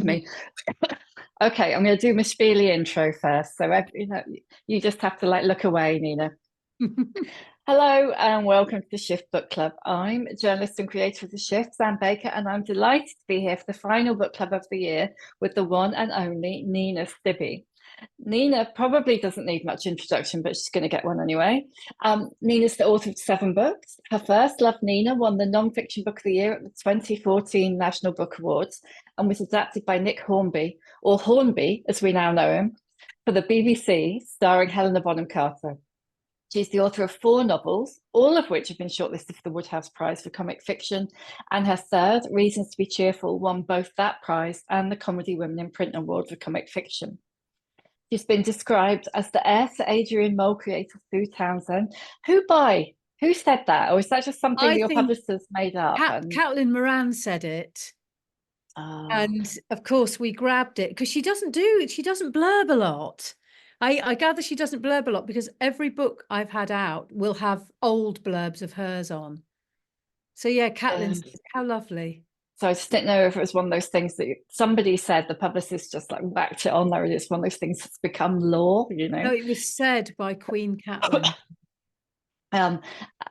me. Okay, I'm going to do my spiely intro first. So, you just have to like look away, Nina. Hello and welcome to the Shift Book Club. I'm journalist and creator of the Shift, Sam Baker, and I'm delighted to be here for the final book club of the year with the one and only Nina Stibbe. Nina probably doesn't need much introduction, but she's going to get one anyway. Nina's the author of 7 books. Her first, Love Nina, won the non-fiction book of the year at the 2014 National Book Awards and was adapted by Nick Hornby, or Hornby as we now know him, for the BBC, starring Helena Bonham Carter. She's the author of 4 novels, all of which have been shortlisted for the Wodehouse Prize for Comic Fiction, and her third, Reasons to be Cheerful, won both that prize and the Comedy Women in Print Award for Comic Fiction. She's been described as the heir to Adrian Mole creator Sue Townsend. Who said that? Or is that just something your publicist made up? Caitlin Moran said it. And of course we grabbed it because she doesn't blurb a lot. I gather she doesn't blurb a lot because every book I've had out will have old blurbs of hers on. So yeah, Caitlin, how lovely. So I just didn't know if it was one of those things that somebody said, the publicist just like whacked it on there, and it's one of those things that's become law, you know. No, it was said by Queen Caitlin.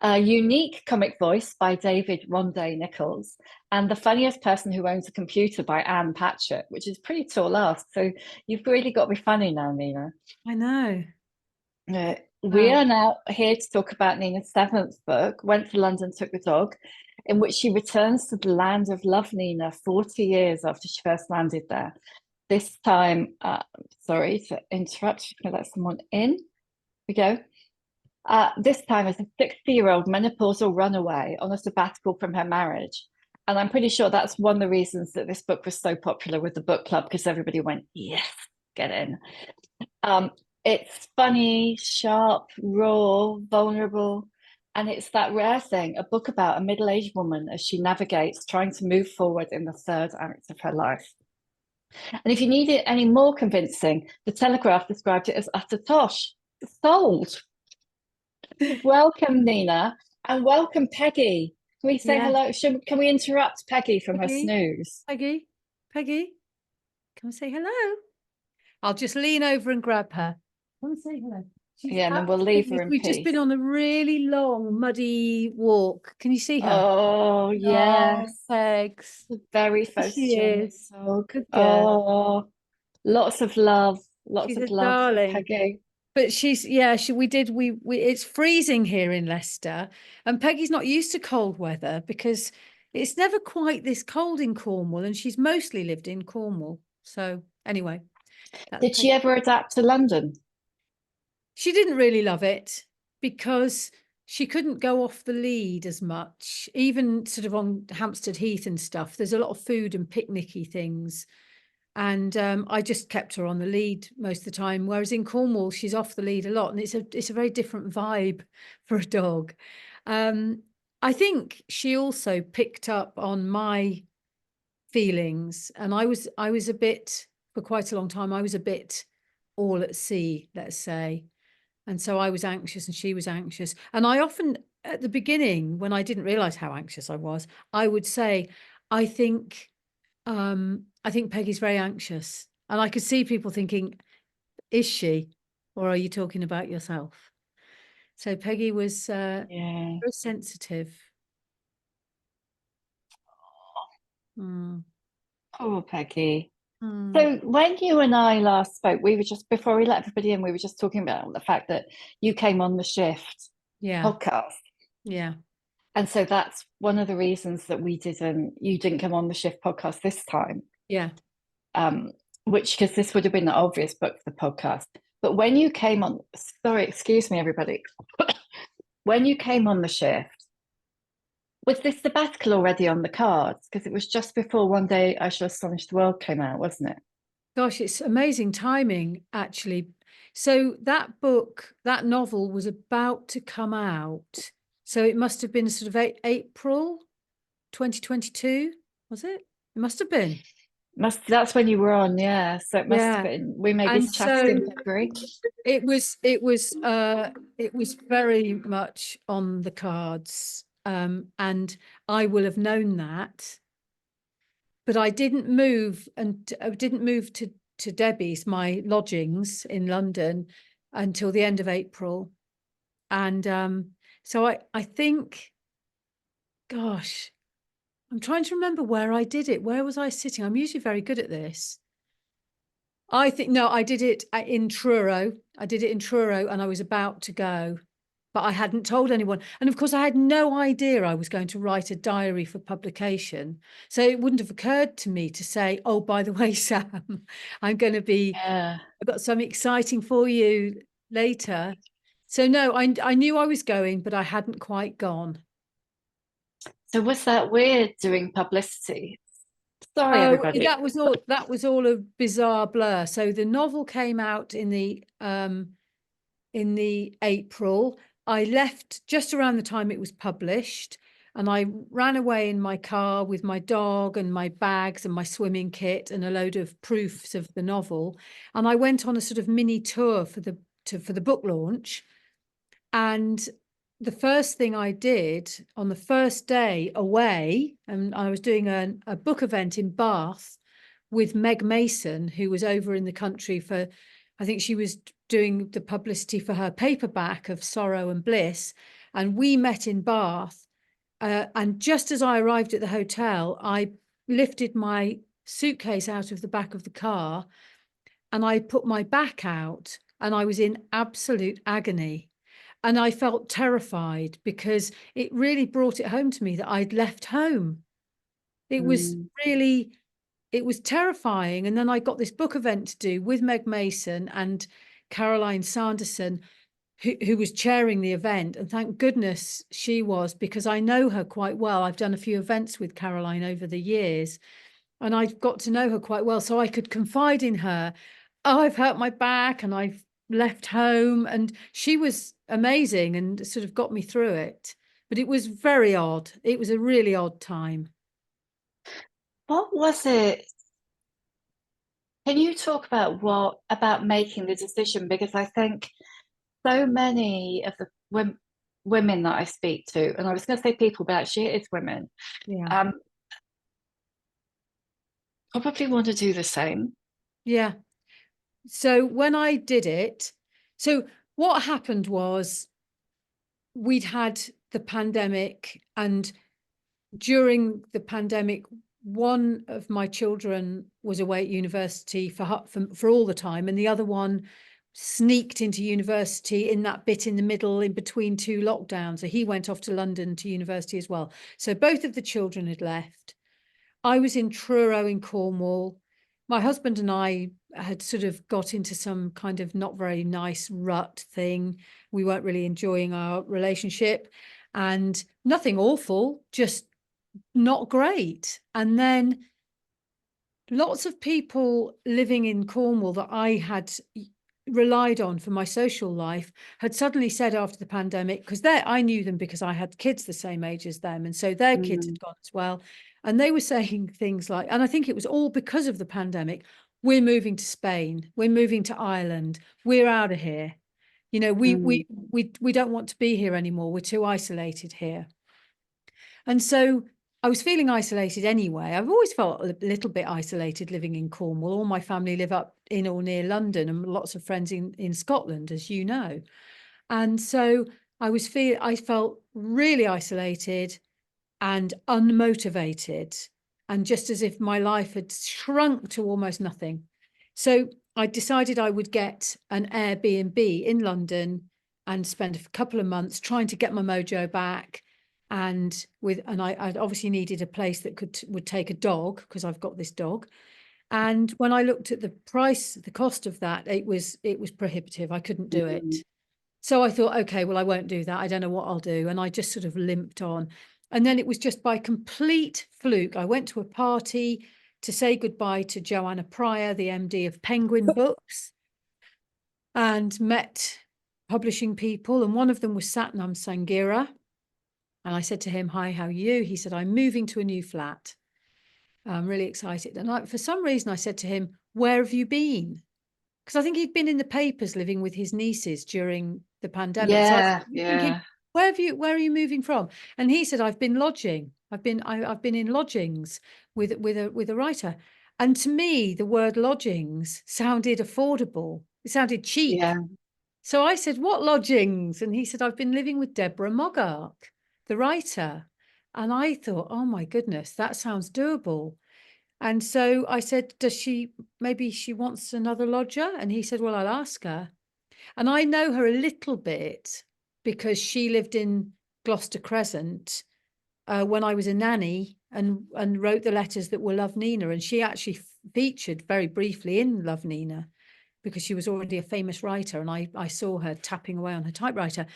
A unique comic voice by David Rondé Nicholls, and The Funniest Person Who Owns a Computer by Ann Patchett, which is pretty tall ask. So you've really got to be funny now, Nina. I know. We are now here to talk about Nina's 7th book, Went to London, Took the Dog, in which she returns to the land of Love Nina 40 years after she first landed there. This time, sorry to interrupt, can I let someone in? Here we go. This time as a 60-year-old menopausal runaway on a sabbatical from her marriage. And I'm pretty sure that's one of the reasons that this book was so popular with the book club, because everybody went, yes, get in. It's funny, sharp, raw, vulnerable, and it's that rare thing, a book about a middle-aged woman as she navigates trying to move forward in the 3rd act of her life. And if you need it any more convincing, the Telegraph described it as utter tosh. Sold. Welcome, Nina, and welcome, Peggy. Can we say hello? Can we interrupt Peggy from her snooze? Peggy, can we say hello? I'll just lean over and grab her. Come and say hello. And then we'll leave her in peace. We've just been on a really long, muddy walk. Can you see her? Oh, yes. Oh, Pegs. Very photogenic. Oh, good girl. Oh, lots of love. Lots she's of love, darling. Peggy. But it's freezing here in Leicester, and Peggy's not used to cold weather because it's never quite this cold in Cornwall, and she's mostly lived in Cornwall. So anyway. Did she ever adapt to London? She didn't really love it because she couldn't go off the lead as much, even sort of on Hampstead Heath and stuff. There's a lot of food and picnicky things. And I just kept her on the lead most of the time. Whereas in Cornwall, she's off the lead a lot. And it's a very different vibe for a dog. I think she also picked up on my feelings. And I was a bit, for quite a long time, I was a bit all at sea, let's say. And so I was anxious and she was anxious. And I often, at the beginning, when I didn't realize how anxious I was, I would say, I think Peggy's very anxious. And I could see people thinking, is she? Or are you talking about yourself? So Peggy was very sensitive. Oh, Peggy. So when you and I last spoke, we were just, before we let everybody in, we were just talking about the fact that you came on the Shift podcast. Yeah. And so that's one of the reasons that you didn't come on the Shift podcast this time. Yeah. Because this would have been the obvious book for the podcast. But when you came on, sorry, excuse me, everybody. When you came on the Shift, was this sabbatical already on the cards? Because it was just before One Day I Shall Astonish the World came out, wasn't it? Gosh, it's amazing timing, actually. So that novel was about to come out. So it must have been sort of April 2022, was it? It must have been. That's when you were on, yeah. So it must have been. We maybe chatted in February. It was very much on the cards. And I will have known that but I didn't move, and I didn't move to Debbie's, my lodgings in London, until the end of April. And so I think, gosh, I'm trying to remember where I did it. Where was I sitting? I'm usually very good at this. I think, no, I did it in Truro. I did it in Truro, and I was about to go, but I hadn't told anyone. And of course, I had no idea I was going to write a diary for publication. So it wouldn't have occurred to me to say, oh, by the way, Sam, I've got something exciting for you later. So no, I knew I was going, but I hadn't quite gone. So was that weird doing publicity? Sorry, Oh, everybody. that was all a bizarre blur. So the novel came out in the April. I left just around the time it was published, and I ran away in my car with my dog and my bags and my swimming kit and a load of proofs of the novel. And I went on a sort of mini tour for the book launch. And the first thing I did on the first day away, and I was doing a book event in Bath with Meg Mason, who was over in the country for, I think she was doing the publicity for her paperback of Sorrow and Bliss. And we met in Bath. And just as I arrived at the hotel, I lifted my suitcase out of the back of the car, and I put my back out, and I was in absolute agony. And I felt terrified because it really brought it home to me that I'd left home. It was really, it was terrifying. And then I got this book event to do with Meg Mason and Caroline Sanderson, who was chairing the event. And thank goodness she was, because I know her quite well. I've done a few events with Caroline over the years, and I've got to know her quite well. So I could confide in her. Oh, I've hurt my back and I've left home. And she was amazing and sort of got me through it. But it was very odd. It was a really odd time. What was it? Can you talk about making the decision? Because I think so many of the women that I speak to, and I was going to say people, but actually it is women, Yeah. probably want to do the same. Yeah. So when I did it, so what happened was we'd had the pandemic, and during the pandemic, one of my children was away at university for all the time, and the other one sneaked into university in that bit in the middle in between two lockdowns. So he went off to London to university as well. So both of the children had left. I was in Truro in Cornwall. My husband and I had sort of got into some kind of not very nice rut thing. We weren't really enjoying our relationship, and nothing awful, just not great. And then lots of people living in Cornwall that I had relied on for my social life had suddenly said after the pandemic, because I knew them because I had kids the same age as them, and so their kids had gone as well, and they were saying things like, and I think it was all because of the pandemic, we're moving to Spain, we're moving to Ireland, we're out of here, you know, we don't want to be here anymore, we're too isolated here. And so I was feeling isolated anyway. I've always felt a little bit isolated living in Cornwall. All my family live up in or near London, and lots of friends in Scotland, as you know. And so I felt really isolated and unmotivated, and just as if my life had shrunk to almost nothing. So I decided I would get an Airbnb in London and spend a couple of months trying to get my mojo back. And I obviously needed a place that would take a dog, because I've got this dog. And when I looked at the cost of that, it was prohibitive. I couldn't do it. So I thought, okay, well, I won't do that. I don't know what I'll do. And I just sort of limped on. And then it was just by complete fluke. I went to a party to say goodbye to Joanna Pryor, the MD of Penguin Books, and met publishing people. And one of them was Satnam Sangira. And I said to him, hi, how are you? He said, I'm moving to a new flat. I'm really excited. And for some reason, I said to him, where have you been? Because I think he'd been in the papers living with his nieces during the pandemic. So I was thinking, where are you moving from? And he said, I've been lodging. I've been in lodgings with a writer. And to me, the word lodgings sounded affordable. It sounded cheap. Yeah. So I said, what lodgings? And he said, I've been living with Deborah Moggark, the writer. And I thought, oh my goodness, that sounds doable. And so I said, maybe she wants another lodger? And he said, well, I'll ask her. And I know her a little bit because she lived in Gloucester Crescent when I was a nanny and wrote the letters that were Love Nina. And she actually featured very briefly in Love Nina because she was already a famous writer. And I saw her tapping away on her typewriter.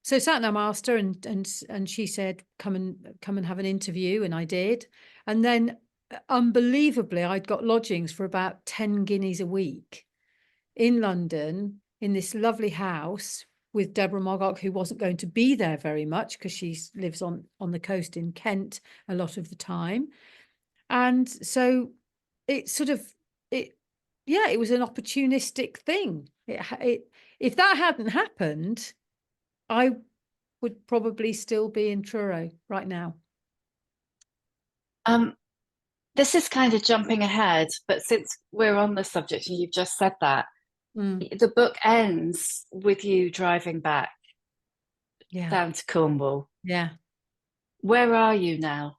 So Satnam asked her and she said, come and have an interview. And I did. And then unbelievably, I'd got lodgings for about 10 guineas a week in London in this lovely house with Deborah Moggark, who wasn't going to be there very much because she lives on the coast in Kent a lot of the time. And so it sort of, it was an opportunistic thing. If that hadn't happened, I would probably still be in Truro right now. This is kind of jumping ahead, but since we're on the subject and you've just said that, the book ends with you driving back down to Cornwall. Yeah. Where are you now?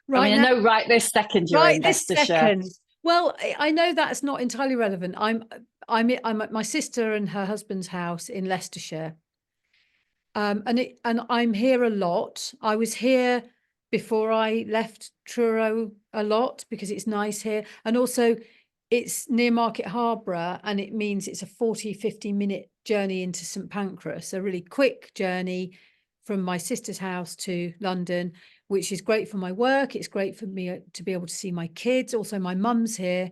Right I mean, now, I know right this second you're in Leicestershire. Well, I know that's not entirely relevant. I'm at my sister and her husband's house in Leicestershire. And I'm here a lot. I was here before I left Truro a lot because it's nice here. And also it's near Market Harborough and it means it's a 50 minute journey into St Pancras, a really quick journey from my sister's house to London, which is great for my work. It's great for me to be able to see my kids. Also, my mum's here.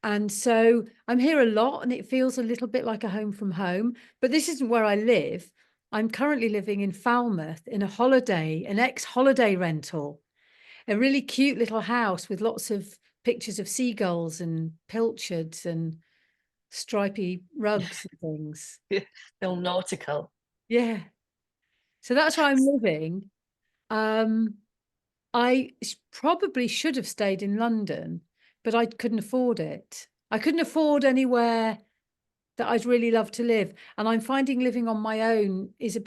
And so I'm here a lot and it feels a little bit like a home from home, but this isn't where I live. I'm currently living in Falmouth in an ex-holiday rental, a really cute little house with lots of pictures of seagulls and pilchards and stripy rugs and things. Still nautical. Yeah. So that's where I'm living. I probably should have stayed in London, but I couldn't afford it. I couldn't afford anywhere that I'd really love to live. And I'm finding living on my own is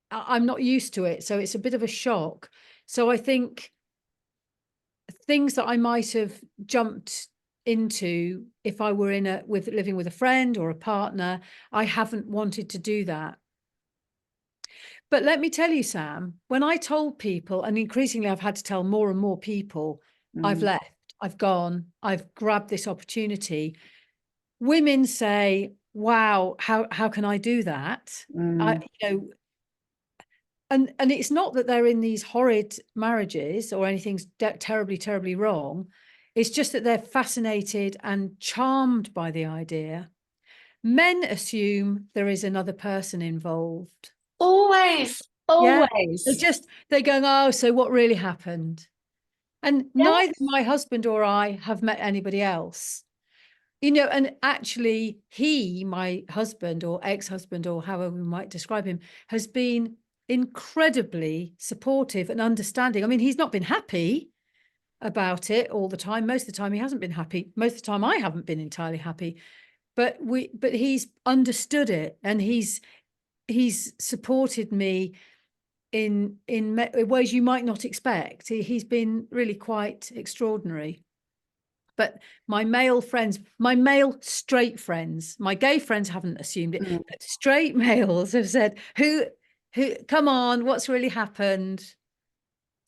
I'm not used to it. So it's a bit of a shock. So I think things that I might have jumped into if I were living with a friend or a partner, I haven't wanted to do that. But let me tell you, Sam, when I told people, and increasingly I've had to tell more and more people, I've left, I've gone, I've grabbed this opportunity. Women say, wow, how can I do that? And it's not that they're in these horrid marriages or anything's terribly, terribly wrong. It's just that they're fascinated and charmed by the idea. Men assume there is another person involved. Always. Yeah. They're going, oh, so what really happened? And neither my husband or I have met anybody else. And actually my husband or ex-husband or however we might describe him, has been incredibly supportive and understanding. I mean, he's not been happy about it all the time. Most of the time he hasn't been happy. Most of the time I haven't been entirely happy, but he's understood it and he's supported me in ways you might not expect. He's been really quite extraordinary. But my male straight friends, my gay friends haven't assumed it, but straight males have said, who, come on, what's really happened?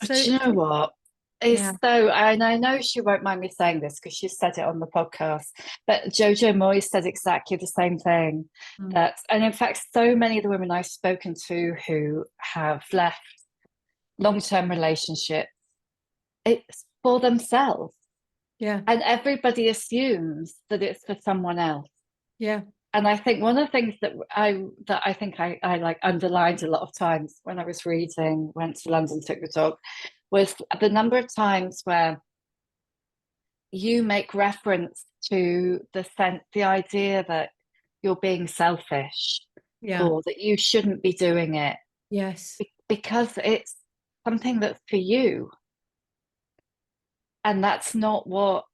So, do you know what? And I know she won't mind me saying this because she said it on the podcast, but Jojo Moyes said exactly the same thing. And in fact, so many of the women I've spoken to who have left long-term relationships, it's for themselves. Yeah. And everybody assumes that it's for someone else. Yeah. And I think one of the things that I think I like underlined a lot of times when I was reading, went to London, took the dog, was the number of times where you make reference to the idea that you're being selfish or that you shouldn't be doing it Yes. because it's something that's for you. And that's not what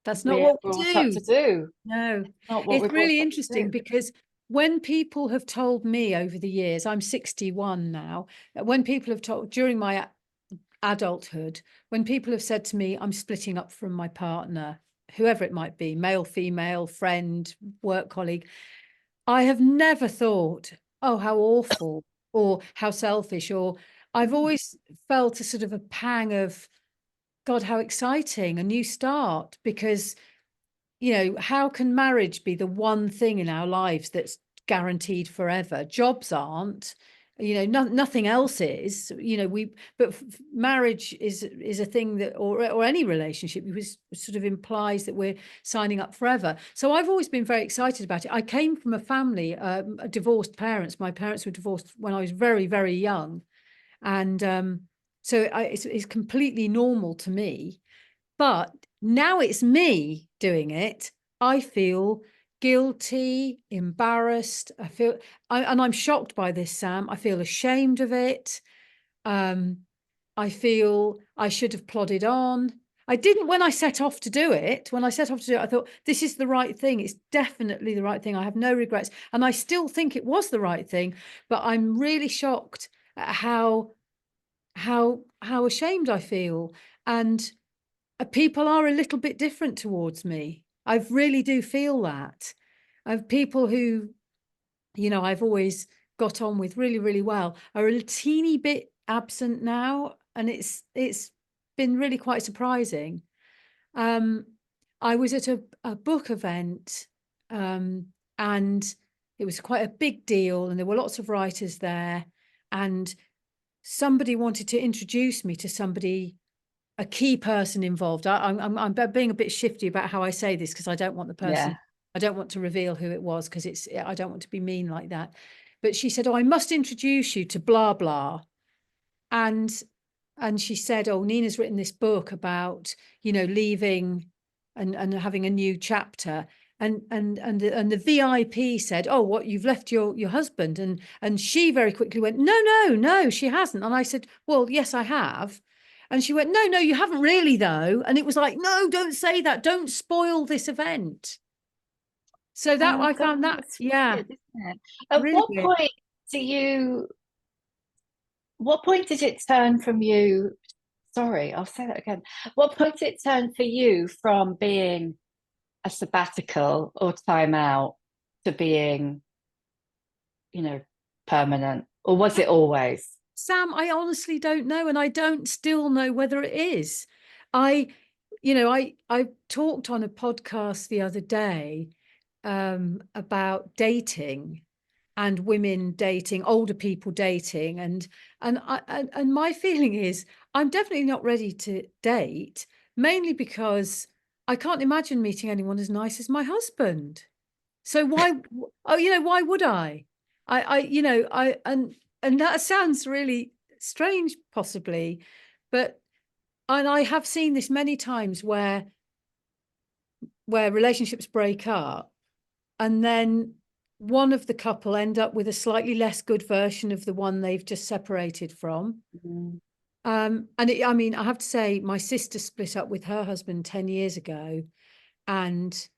That's not we're what we brought up to do. do. No, It's not what we're it's brought really up to interesting do. because when people have told me over the years, I'm 61 now, when people have told during my adulthood, when people have said to me, I'm splitting up from my partner, whoever it might be, male, female, friend, work colleague, I have never thought, oh, how awful or how selfish, or I've Mm. always felt a sort of a pang of, God, how exciting, a new start, because how can marriage be the one thing in our lives that's guaranteed forever? Jobs aren't, nothing else is, but marriage is a thing that, or any relationship, was sort of implies that we're signing up forever. So I've always been very excited about it. I came from a family, divorced parents. My parents were divorced when I was very, very young. And so it's completely normal to me. But now it's me doing it. I feel guilty, embarrassed. And I'm shocked by this, Sam. I feel ashamed of it. I feel I should have plodded on. I didn't when I set off to do it. When I set off to do it, I thought, this is the right thing. It's definitely the right thing. I have no regrets. And I still think it was the right thing. But I'm really shocked at how ashamed I feel. And people are a little bit different towards me. I really do feel that. I've people who, I've always got on with really, really well are a teeny bit absent now. And it's been really quite surprising. I was at a book event, and it was quite a big deal, and there were lots of writers there, and somebody wanted to introduce me to somebody, a key person involved. I'm being a bit shifty about how I say this because I don't want the person, Yeah. I don't want to reveal who it was because I don't want to be mean like that. But she said, oh, I must introduce you to blah, blah. And she said, oh, Nina's written this book about, leaving and having a new chapter. And the VIP said, oh, what, you've left your husband? And she very quickly went, no, she hasn't. And I said, well, yes, I have. And she went, no, you haven't really, though. And it was like, no, don't say that. Don't spoil this event. So that I found that, That's yeah, weird, isn't it? At really what weird. point do you, what point did it turn from you? Sorry, I'll say that again. What point did it turn for you from being a sabbatical or time out to being, permanent? Or was it always? Sam, I honestly don't know, and I don't still know whether it is. I talked on a podcast the other day about dating and women dating, older people dating, and my feeling is I'm definitely not ready to date, mainly because I can't imagine meeting anyone as nice as my husband. So why, why would I? And that sounds really strange, possibly, but and I have seen this many times where relationships break up, and then one of the couple end up with a slightly less good version of the one they've just separated from. Mm. I mean, I have to say, my sister split up with her husband 10 years ago, and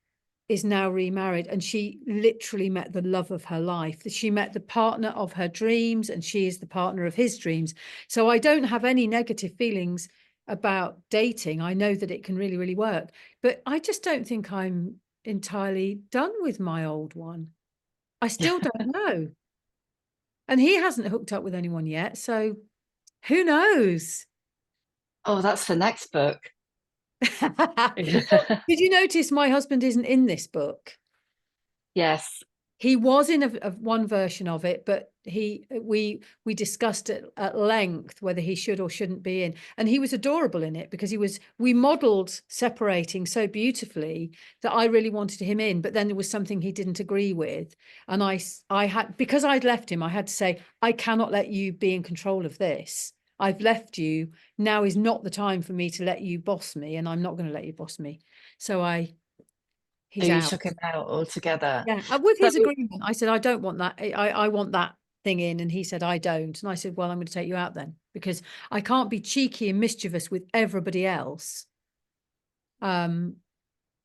is now remarried, and she literally met the love of her life. She met the partner of her dreams, and she is the partner of his dreams. So I don't have any negative feelings about dating. I know that it can really, really work, but I just don't think I'm entirely done with my old one. I still don't know. And he hasn't hooked up with anyone yet, so who knows? Oh, that's the next book. Did you notice my husband isn't in this book? Yes. He was in a one version of it, but we discussed it at length whether he should or shouldn't be in. And he was adorable in it because we modeled separating so beautifully that I really wanted him in, but then there was something he didn't agree with. And I had, because I'd left him, I had to say, I cannot let you be in control of this. I've left you. Now is not the time for me to let you boss me, and I'm not going to let you boss me. So So he's you out. took him out altogether. Yeah, with So his agreement, I said, I don't want that. I want that thing in, and he said, I don't. And I said, well, I'm going to take you out then, because I can't be cheeky and mischievous with everybody else. And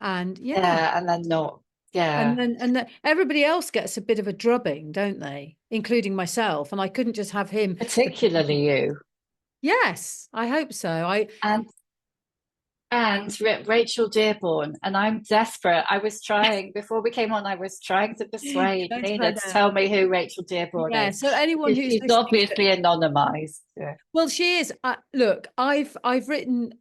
Yeah, and then not. Yeah. and then everybody else gets a bit of a drubbing, don't they? Including myself. And I couldn't just have him. Particularly you. Yes, I hope so. And Rachel Dearborn, and I'm desperate. I was trying before we came on. I was trying to persuade Don't Nina I to know? tell me who Rachel Dearborn Yeah. is, So anyone because who's she's listening obviously anonymized. Yeah. well, she is. Look, I've written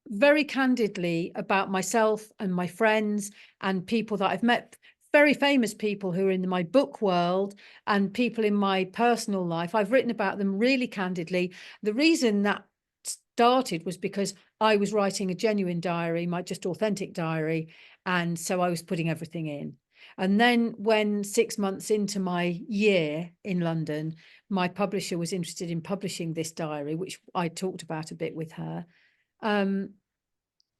very candidly about myself and my friends and people that I've met, very famous people who are in my book world and people in my personal life. I've written about them really candidly. The reason that started was because I was writing a genuine diary, my just authentic diary, and so I was putting everything in. And then when 6 months into my year in London, my publisher was interested in publishing this diary, which I talked about a bit with her.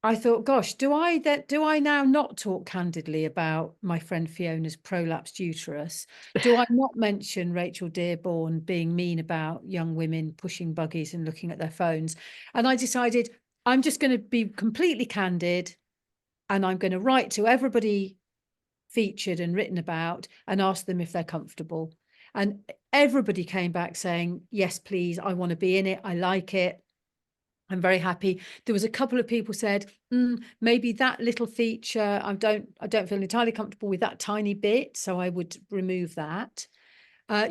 I thought, gosh, do I now not talk candidly about my friend Fiona's prolapsed uterus? Do I not mention Rachel Dearborn being mean about young women pushing buggies and looking at their phones? And I decided I'm just going to be completely candid, and I'm going to write to everybody featured and written about and ask them if they're comfortable. And everybody came back saying, yes, please, I want to be in it. I like it. I'm very happy. There was a couple of people said, maybe that little feature, I don't feel entirely comfortable with that tiny bit, so I would remove that.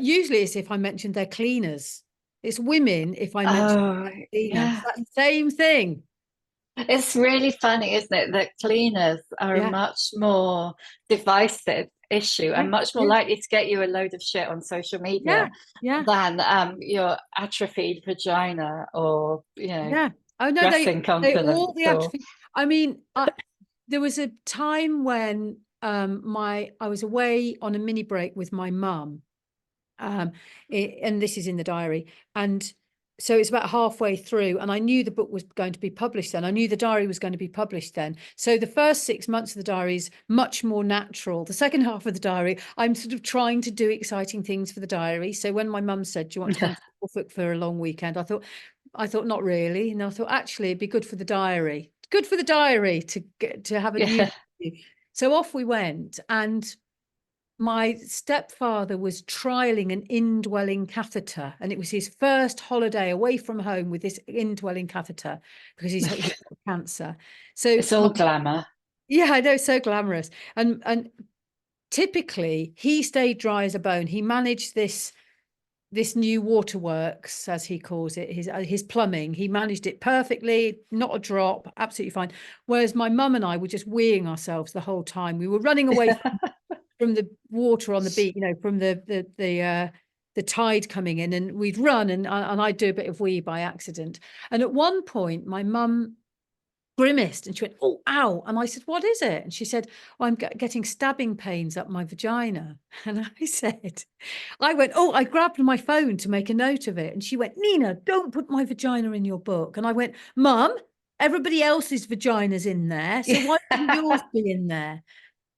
Usually it's if I mentioned their cleaners. It's women if I mention cleaner. Yeah. That's the same thing. It's really funny, isn't it, that cleaners are a Yeah. much more divisive issue Yeah. and much more Yeah. likely to get you a load of shit on social Yeah. media Yeah. than your atrophied vagina or Yeah. Oh no, dressing they all confidence the or atrophy. I mean, there was a time when I was away on a mini break with my mum. And this is in the diary. And so it's about halfway through, and I knew the book was going to be published then. I knew the diary was going to be published then. So the first 6 months of the diary is much more natural. The second half of the diary, I'm sort of trying to do exciting things for the diary. So when my mum said, do you want to come to Norfolk for a long weekend? I thought not really. And I thought, actually, it'd be good for the diary. Good for the diary to get to have a new. So off we went, and my stepfather was trialing an indwelling catheter, and it was his first holiday away from home with this indwelling catheter because he's got cancer. So it's all glamour. Yeah, I know, so glamorous. And typically he stayed dry as a bone. He managed this new waterworks, as he calls it, his plumbing. He managed it perfectly, not a drop, absolutely fine. Whereas my mum and I were just weeing ourselves the whole time. We were running away from the water on the beach, from the tide coming in, and we'd run and I'd do a bit of wee by accident. And at one point, my mum grimaced and she went, "Oh, ow!" And I said, "What is it?" And she said, "Oh, I'm getting stabbing pains up my vagina." And I went, "Oh!" I grabbed my phone to make a note of it, and she went, "Nina, don't put my vagina in your book." And I went, "Mum, everybody else's vagina's in there, so why wouldn't yours be in there?"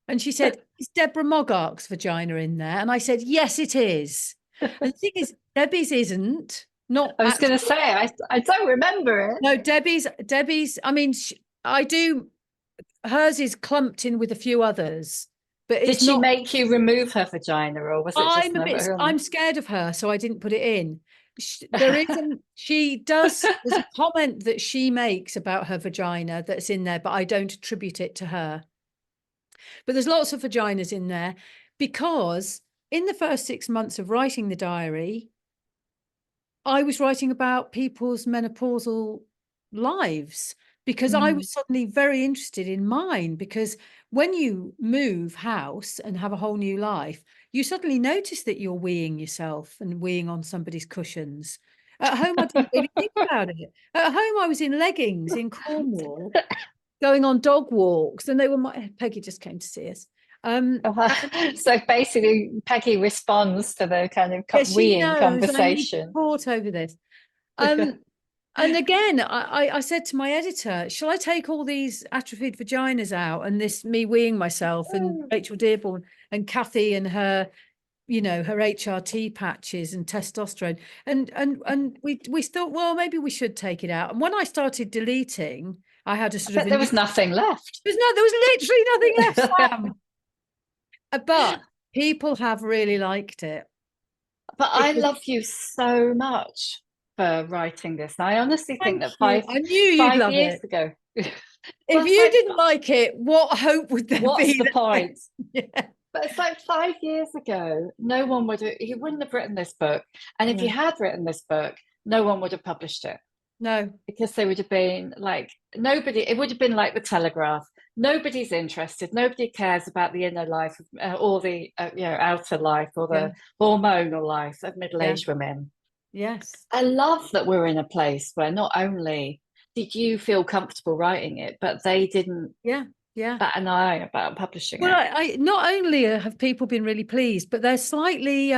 And she said, "Is Deborah Moggark's vagina in there?" And I said, "Yes, it is." And the thing is, Debbie's isn't. Not I was actually. going to say, I don't remember it. No, Debbie's, I mean, I do, hers is clumped in with a few others, but it's Did she not. make you remove her vagina, or was it just never? I'm scared of her, so I didn't put it in. She does, there's a comment that she makes about her vagina that's in there, but I don't attribute it to her. But there's lots of vaginas in there because in the first 6 months of writing the diary, I was writing about people's menopausal lives because I was suddenly very interested in mine. Because when you move house and have a whole new life, you suddenly notice that you're weeing yourself and weeing on somebody's cushions. At home, I didn't really think about it. At home, I was in leggings in Cornwall, going on dog walks, and they were Peggy just came to see us. So basically, Peggy responds to the kind of Yeah, she weeing knows I need conversation. support over this. And again, I said to my editor, shall I take all these atrophied vaginas out and this me weeing myself and Rachel Dearborn and Kathy and her you know, her HRT patches and testosterone. And we thought, well, maybe we should take it out. And when I started deleting, I had a sort of But there was nothing left. there was literally nothing left, Sam. But people have really liked it. But I love you so much for writing this. I honestly think that I knew you'd love years it. ago. If you didn't like it, what hope would there be? What's the point? Yeah. But it's like 5 years ago, no one would have, he wouldn't have written this book. And if he had written this book, no one would have published it. No. Because they would have been like, nobody, it would have been like the Telegraph. Nobody's interested. Nobody cares about the inner life or the outer life or the hormonal life of middle-aged women. Yes. I love that we're in a place where not only did you feel comfortable writing it, but they didn't bat an eye about publishing it. Well, I not only have people been really pleased, but they're slightly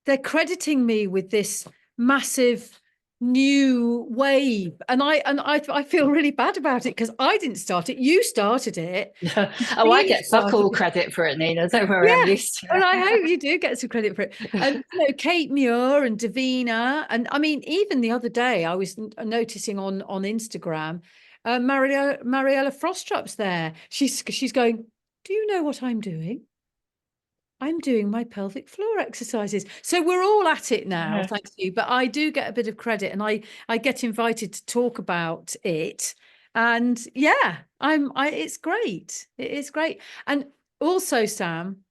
they're crediting me with this massive new wave, and I feel really bad about it because I didn't start it. You started it. Oh, I get fuck all credit for it, Nina. Don't worry, I'm used to it. Well, I hope you do get some credit for it. And you know, Kate Muir and Davina, and I mean, even the other day I was noticing on Instagram, Mariella Frostrup's there. She's going, do you know what I'm doing? I'm doing my pelvic floor exercises. So we're all at it now, thanks to you. But I do get a bit of credit, and I get invited to talk about it. And yeah, it's great. It is great. And also, Sam,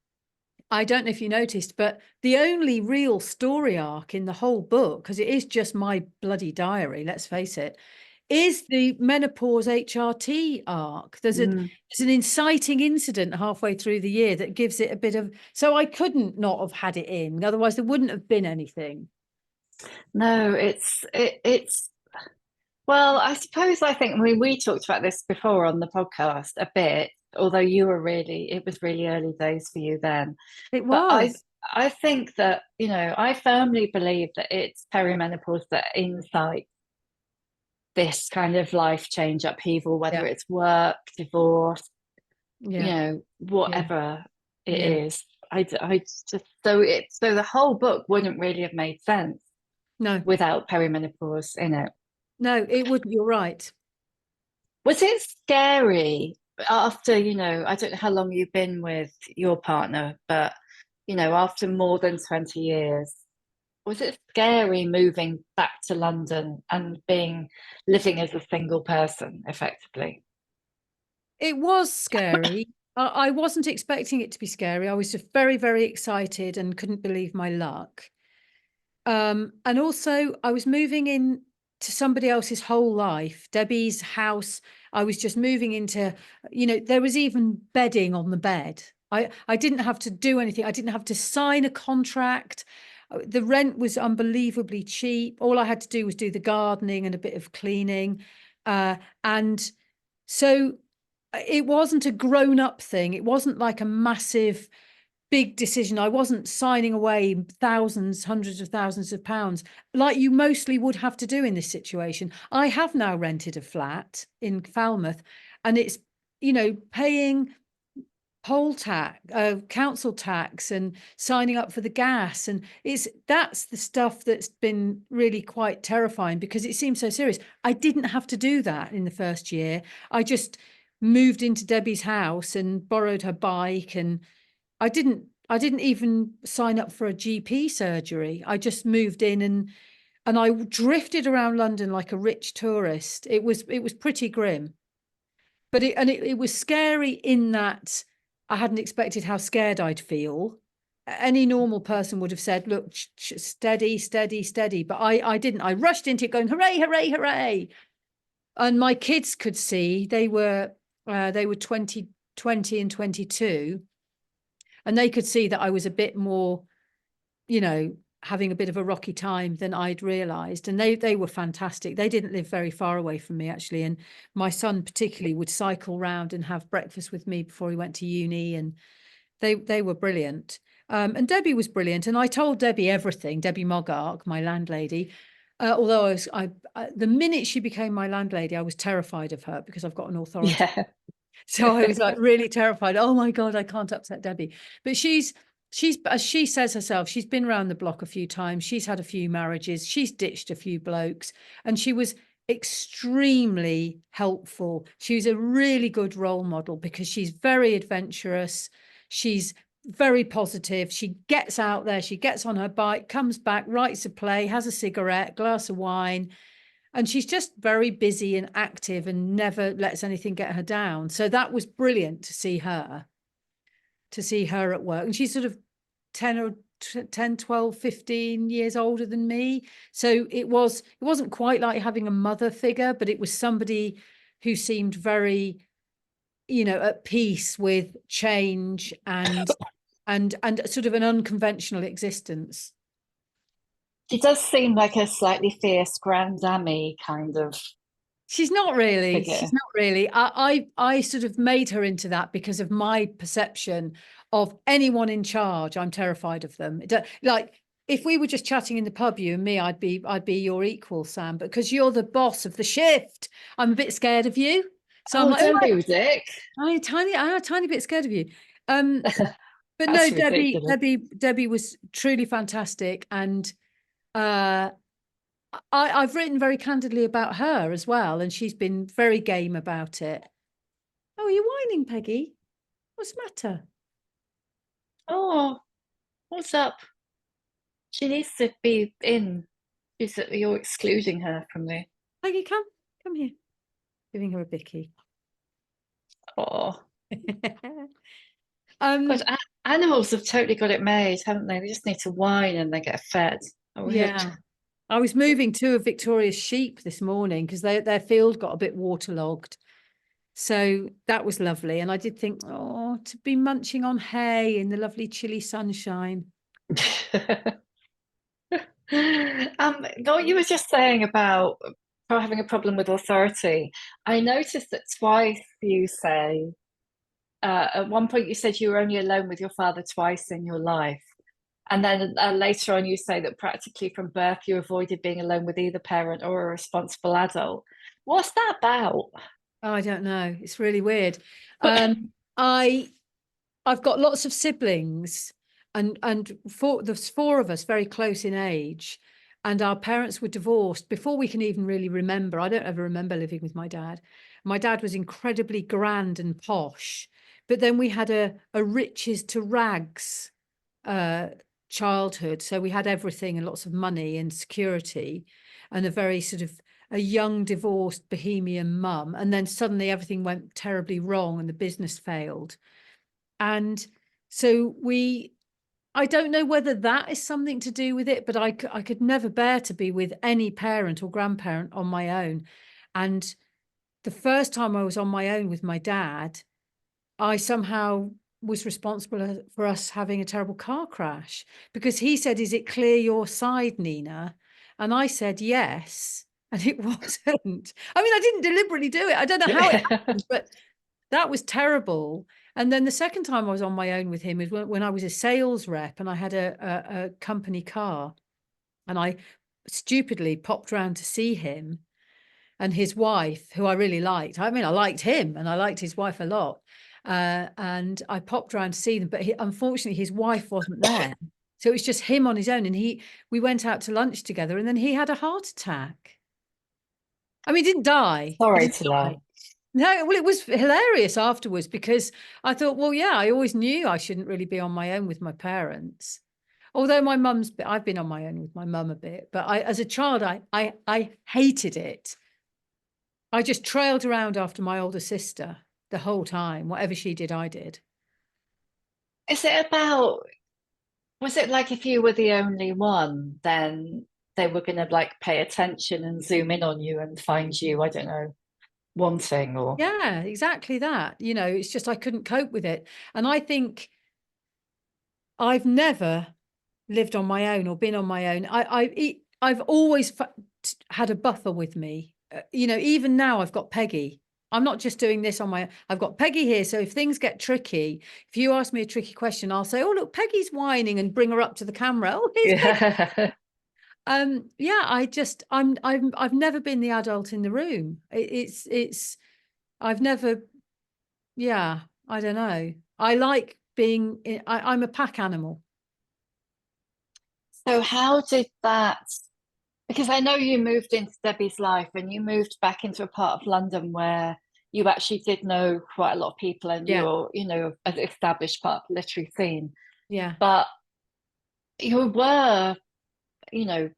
I don't know if you noticed, but the only real story arc in the whole book, because it is just my bloody diary, let's face it, is the menopause HRT arc. There's an inciting incident halfway through the year that gives it a bit of, so I couldn't not have had it in, otherwise there wouldn't have been anything. No, it's well, I suppose I think we talked about this before on the podcast a bit, although it was really early days for you then. It was. But I think that, I firmly believe that it's perimenopause that incites this kind of life change upheaval, whether it's work, divorce, whatever it is. I just so the whole book wouldn't really have made sense without perimenopause in it. No, it wouldn't. You're right. Was it scary after, I don't know how long you've been with your partner, but after more than 20 years, was it scary moving back to London and living as a single person effectively? It was scary. I wasn't expecting it to be scary. I was just very, very excited and couldn't believe my luck. And also I was moving in to somebody else's whole life, Debbie's house. I was just moving into, there was even bedding on the bed. I didn't have to do anything. I didn't have to sign a contract. The rent was unbelievably cheap. All I had to do was do the gardening and a bit of cleaning. And so it wasn't a grown-up thing. It wasn't like a massive, big decision. I wasn't signing away thousands, hundreds of thousands of pounds like you mostly would have to do in this situation. I have now rented a flat in Falmouth, and it's, paying poll tax, council tax, and signing up for the gas, and that's the stuff that's been really quite terrifying because it seems so serious. I didn't have to do that in the first year. I just moved into Debbie's house and borrowed her bike, and I didn't even sign up for a GP surgery. I just moved in and I drifted around London like a rich tourist. It was pretty grim, but it was scary in that I hadn't expected how scared I'd feel. Any normal person would have said, look, steady, steady, steady. But I didn't. I rushed into it going, hooray, hooray, hooray. And my kids could see they were 20 and 22. And they could see that I was a bit more, having a bit of a rocky time than I'd realized. And they were fantastic. They didn't live very far away from me, actually. And my son particularly would cycle round and have breakfast with me before he went to uni. And they were brilliant. And Debbie was brilliant. And I told Debbie everything, Debbie Moggark, my landlady. Although the minute she became my landlady, I was terrified of her because I've got an authority. Yeah. So I was like really terrified. Oh my God, I can't upset Debbie. But she's as she says herself, she's been around the block a few times. She's had a few marriages. She's ditched a few blokes, and she was extremely helpful. She was a really good role model because she's very adventurous. She's very positive. She gets out there. She gets on her bike, comes back, writes a play, has a cigarette, glass of wine. And she's just very busy and active and never lets anything get her down. So that was brilliant to see her at work. And she's sort of 10, 12, 15 years older than me. So it wasn't quite like having a mother figure, but it was somebody who seemed very, at peace with change and sort of an unconventional existence. She does seem like a slightly fierce grandammy kind of. She's not really. figure. She's not really. I sort of made her into that because of my perception of anyone in charge. I'm terrified of them. Like if we were just chatting in the pub, you and me, I'd be your equal, Sam. But because you're the boss of the shift, I'm a bit scared of you. So I'm like, don't be Dick. I'm a tiny bit scared of you. But no, Debbie was truly fantastic, and I've written very candidly about her as well, and she's been very game about it. Oh, are you whining, Peggy? What's the matter? Oh, what's up? She needs to be in. You're excluding her from the. Peggy, come here. Giving her a bicky. Oh. God, animals have totally got it made, haven't they? They just need to whine and they get fed. Yeah. I was moving two of Victoria's sheep this morning because their field got a bit waterlogged. So that was lovely. And I did think, oh, to be munching on hay in the lovely chilly sunshine. What you were just saying about having a problem with authority, I noticed that twice you say, at one point you said you were only alone with your father twice in your life. And then later on you say that practically from birth you avoided being alone with either parent or a responsible adult. What's that about? Oh, I don't know. It's really weird. I've got lots of siblings, and there's four of us very close in age, and our parents were divorced before we can even really remember. I don't ever remember living with my dad. My dad was incredibly grand and posh, but then we had a riches to rags childhood. So we had everything and lots of money and security, and a very sort of a young divorced bohemian mum. And then suddenly everything went terribly wrong and the business failed. And so I don't know whether that is something to do with it, but I could never bear to be with any parent or grandparent on my own. And the first time I was on my own with my dad, I somehow was responsible for us having a terrible car crash, because he said, "Is it clear your side, Nina?" And I said, "Yes." And it wasn't. I mean, I didn't deliberately do it. I don't know how it happened, but that was terrible. And then the second time I was on my own with him is when I was a sales rep and I had a company car, and I stupidly popped round to see him and his wife, who I really liked. I mean, I liked him and I liked his wife a lot. And I popped around to see them, but unfortunately his wife wasn't there. So it was just him on his own. And we went out to lunch together, and then he had a heart attack. I mean, he didn't die. Sorry to lie. No, well, it was hilarious afterwards, because I thought, well, yeah, I always knew I shouldn't really be on my own with my parents. Although I've been on my own with my mum a bit, but as a child, I hated it. I just trailed around after my older sister the whole time. Whatever she did, I did. Was it like if you were the only one, then they were going to like pay attention and zoom in on you and find you, I don't know, wanting or. Yeah, exactly that. It's just I couldn't cope with it. And I think I've never lived on my own or been on my own. I've always had a buffer with me. Even now I've got Peggy. I'm not just doing this on my own. I've got Peggy here. So if things get tricky, if you ask me a tricky question, I'll say, "Oh, look, Peggy's whining," and bring her up to the camera. Oh, here's Peggy. I've never been the adult in the room. I've never, I don't know. I like being, I'm a pack animal. So how did that, because I know you moved into Debbie's life and you moved back into a part of London where you actually did know quite a lot of people and Yeah. you're, you know, an established part of the literary scene. Yeah. But you were, you know,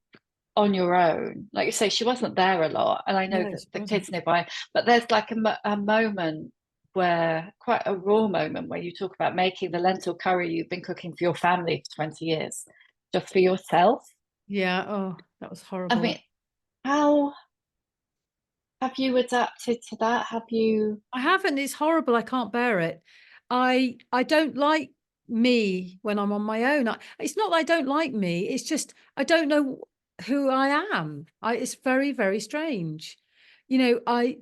on your own. Like you say, she wasn't there a lot. And I know No, that she the wasn't. kids nearby, but there's like a moment where, quite a raw moment where you talk about making the lentil curry you've been cooking for your family for 20 years, just for yourself. Yeah. Oh, that was I horrible. mean, how have you adapted to that? Have you? I haven't. It's horrible. I can't bear it. I don't like me when I'm on my own. It's not that I don't like me. It's just I don't know who I am. It's very, very strange. You know,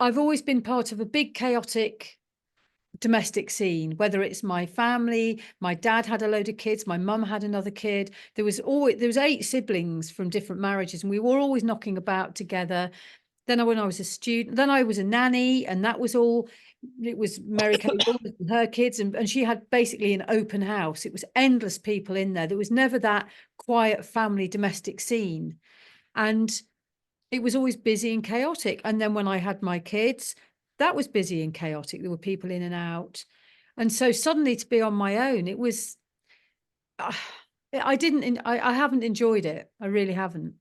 I've always been part of a big chaotic domestic scene, whether it's my family, my dad had a load of kids, my mum had another kid. There was 8 siblings from different marriages, and we were always knocking about together. Then when I was a student, then I was a nanny, and that was all. It was Mary Kay Wallis and her kids, and she had basically an open house. It was endless people in there. There was never that quiet family domestic scene, and it was always busy and chaotic. And then when I had my kids, that was busy and chaotic. There were people in and out, and so suddenly to be on my own, it was. I haven't enjoyed it. I really haven't.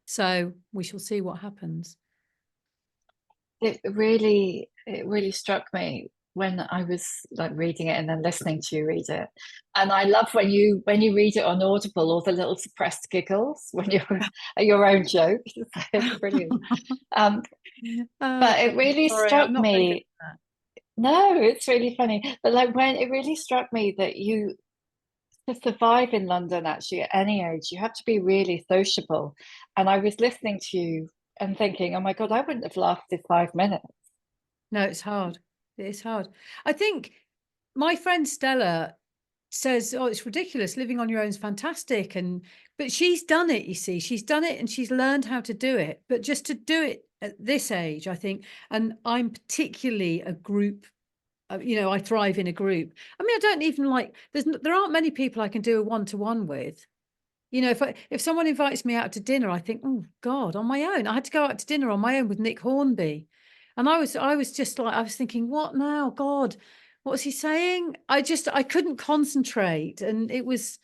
So we shall see what happens. It really struck me when I was like reading it and then listening to you read it. And I love when you read it on Audible, all the little suppressed giggles when you're at your own joke. It's brilliant. Um, Oh but God, it really sorry, I'm struck not very good me. at that. No, it's really funny. But like when it really struck me that you to survive in London actually at any age, you have to be really sociable. And I was listening to you and thinking, oh my God, I wouldn't have lasted 5 minutes. No, it's hard. It's hard. I think my friend Stella says, "Oh, it's ridiculous. Living on your own is fantastic." But she's done it, you see. She's done it and she's learned how to do it. But just to do it at this age, I think, and I'm particularly a group, I thrive in a group. I mean, I don't even like, there aren't many people I can do a one-to-one with. If someone invites me out to dinner, I think, oh God, on my own. I had to go out to dinner on my own with Nick Hornby. And I was just like, I was thinking, what now? God, what's he saying? I couldn't concentrate. And it was,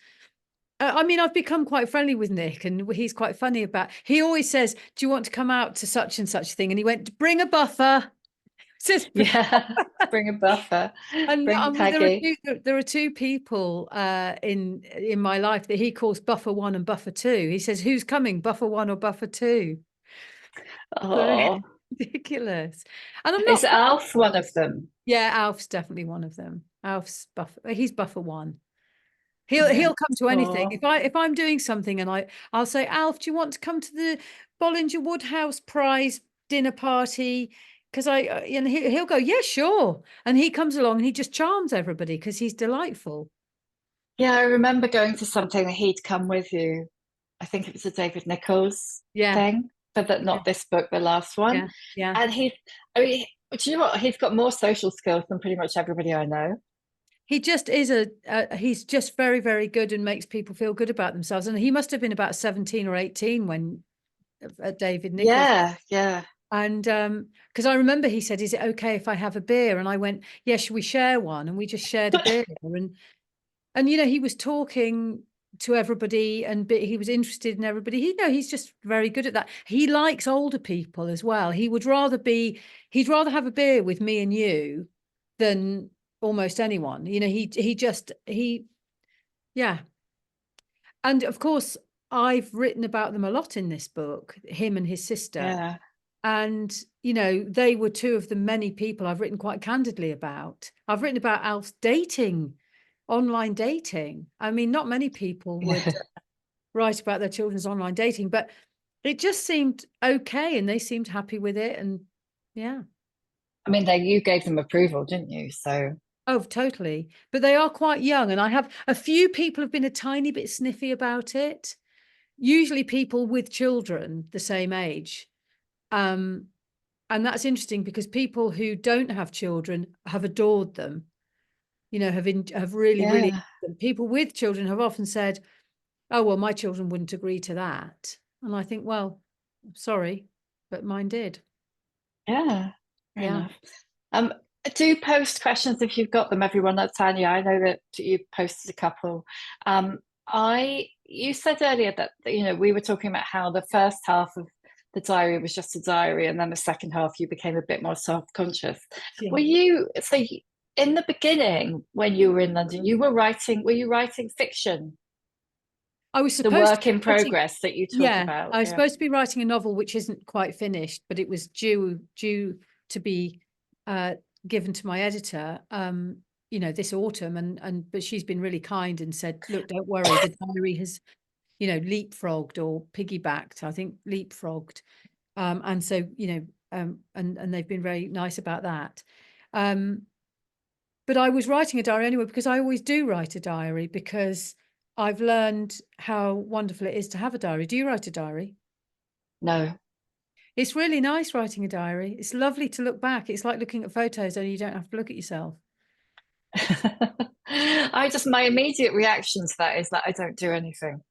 I mean, I've become quite friendly with Nick, and he's quite funny he always says, do you want to come out to such and such thing? And he went, bring a buffer. Says, Yeah, bring a buffer, and bring Peggy. there are two people in my life that he calls Buffer 1 and Buffer 2. He says, "Who's coming, Buffer 1 or Buffer 2?" So Oh, ridiculous. And I'm is not. Alf one of them? Yeah, Alf's definitely one of them. Alf's Buffer. He's Buffer 1. Yeah. He'll come to anything. Oh, If I'm doing something and I'll say, Alf, do you want to come to the Bollinger Woodhouse Prize dinner party? Because and he'll go, yeah, sure. And he comes along and he just charms everybody because he's delightful. yeah. I remember going to something that he'd come with you. I think it was a David Nicholls Yeah, thing, but that yeah, not this book, the last one. yeah, yeah. And I mean, do you know what? He's got more social skills than pretty much everybody I know. He just is he's just very, very good and makes people feel good about themselves. And he must have been about 17 or 18 when David Nicholls. Yeah, yeah. And because I remember he said, is it okay if I have a beer? And I went, yeah, should we share one? And we just shared a beer. And he was talking to everybody, and he was interested in everybody. He's just very good at that. He likes older people as well. He'd rather have a beer with me and you than almost anyone. Yeah. And of course, I've written about them a lot in this book, him and his sister. Yeah. And, they were two of the many people I've written quite candidly about. I've written about Alf's online dating. I mean, not many people would Yeah. write about their children's online dating, but it just seemed okay and they seemed happy with it. And yeah. I mean, you gave them approval, didn't you? So Oh, totally. But they are quite young. And I have a few people have been a tiny bit sniffy about it. Usually people with children the same age. And that's interesting because people who don't have children have adored them. have really people with children have often said, oh, well, my children wouldn't agree to that. And I think, well, sorry, but mine did. Yeah, fair enough. Do post questions if you've got them, everyone. That's Tanya. I know that you posted a couple. You said earlier that we were talking about how the first half of the diary was just a diary, and then the second half you became a bit more self-conscious. Yeah. In the beginning when you were in London, were you writing fiction? I was supposed the work in progress that you talk about. I was supposed to be writing a novel which isn't quite finished, but it was due to be given to my editor this autumn, but she's been really kind and said, look, don't worry, the diary has leapfrogged or piggybacked, I think leapfrogged, and so and they've been very nice about that. But I was writing a diary anyway, because I always do write a diary, because I've learned how wonderful it is to have a diary. Do you write a diary? No. It's really nice writing a diary. It's lovely to look back. It's like looking at photos, only you don't have to look at yourself. My immediate reaction to that is that I don't do anything.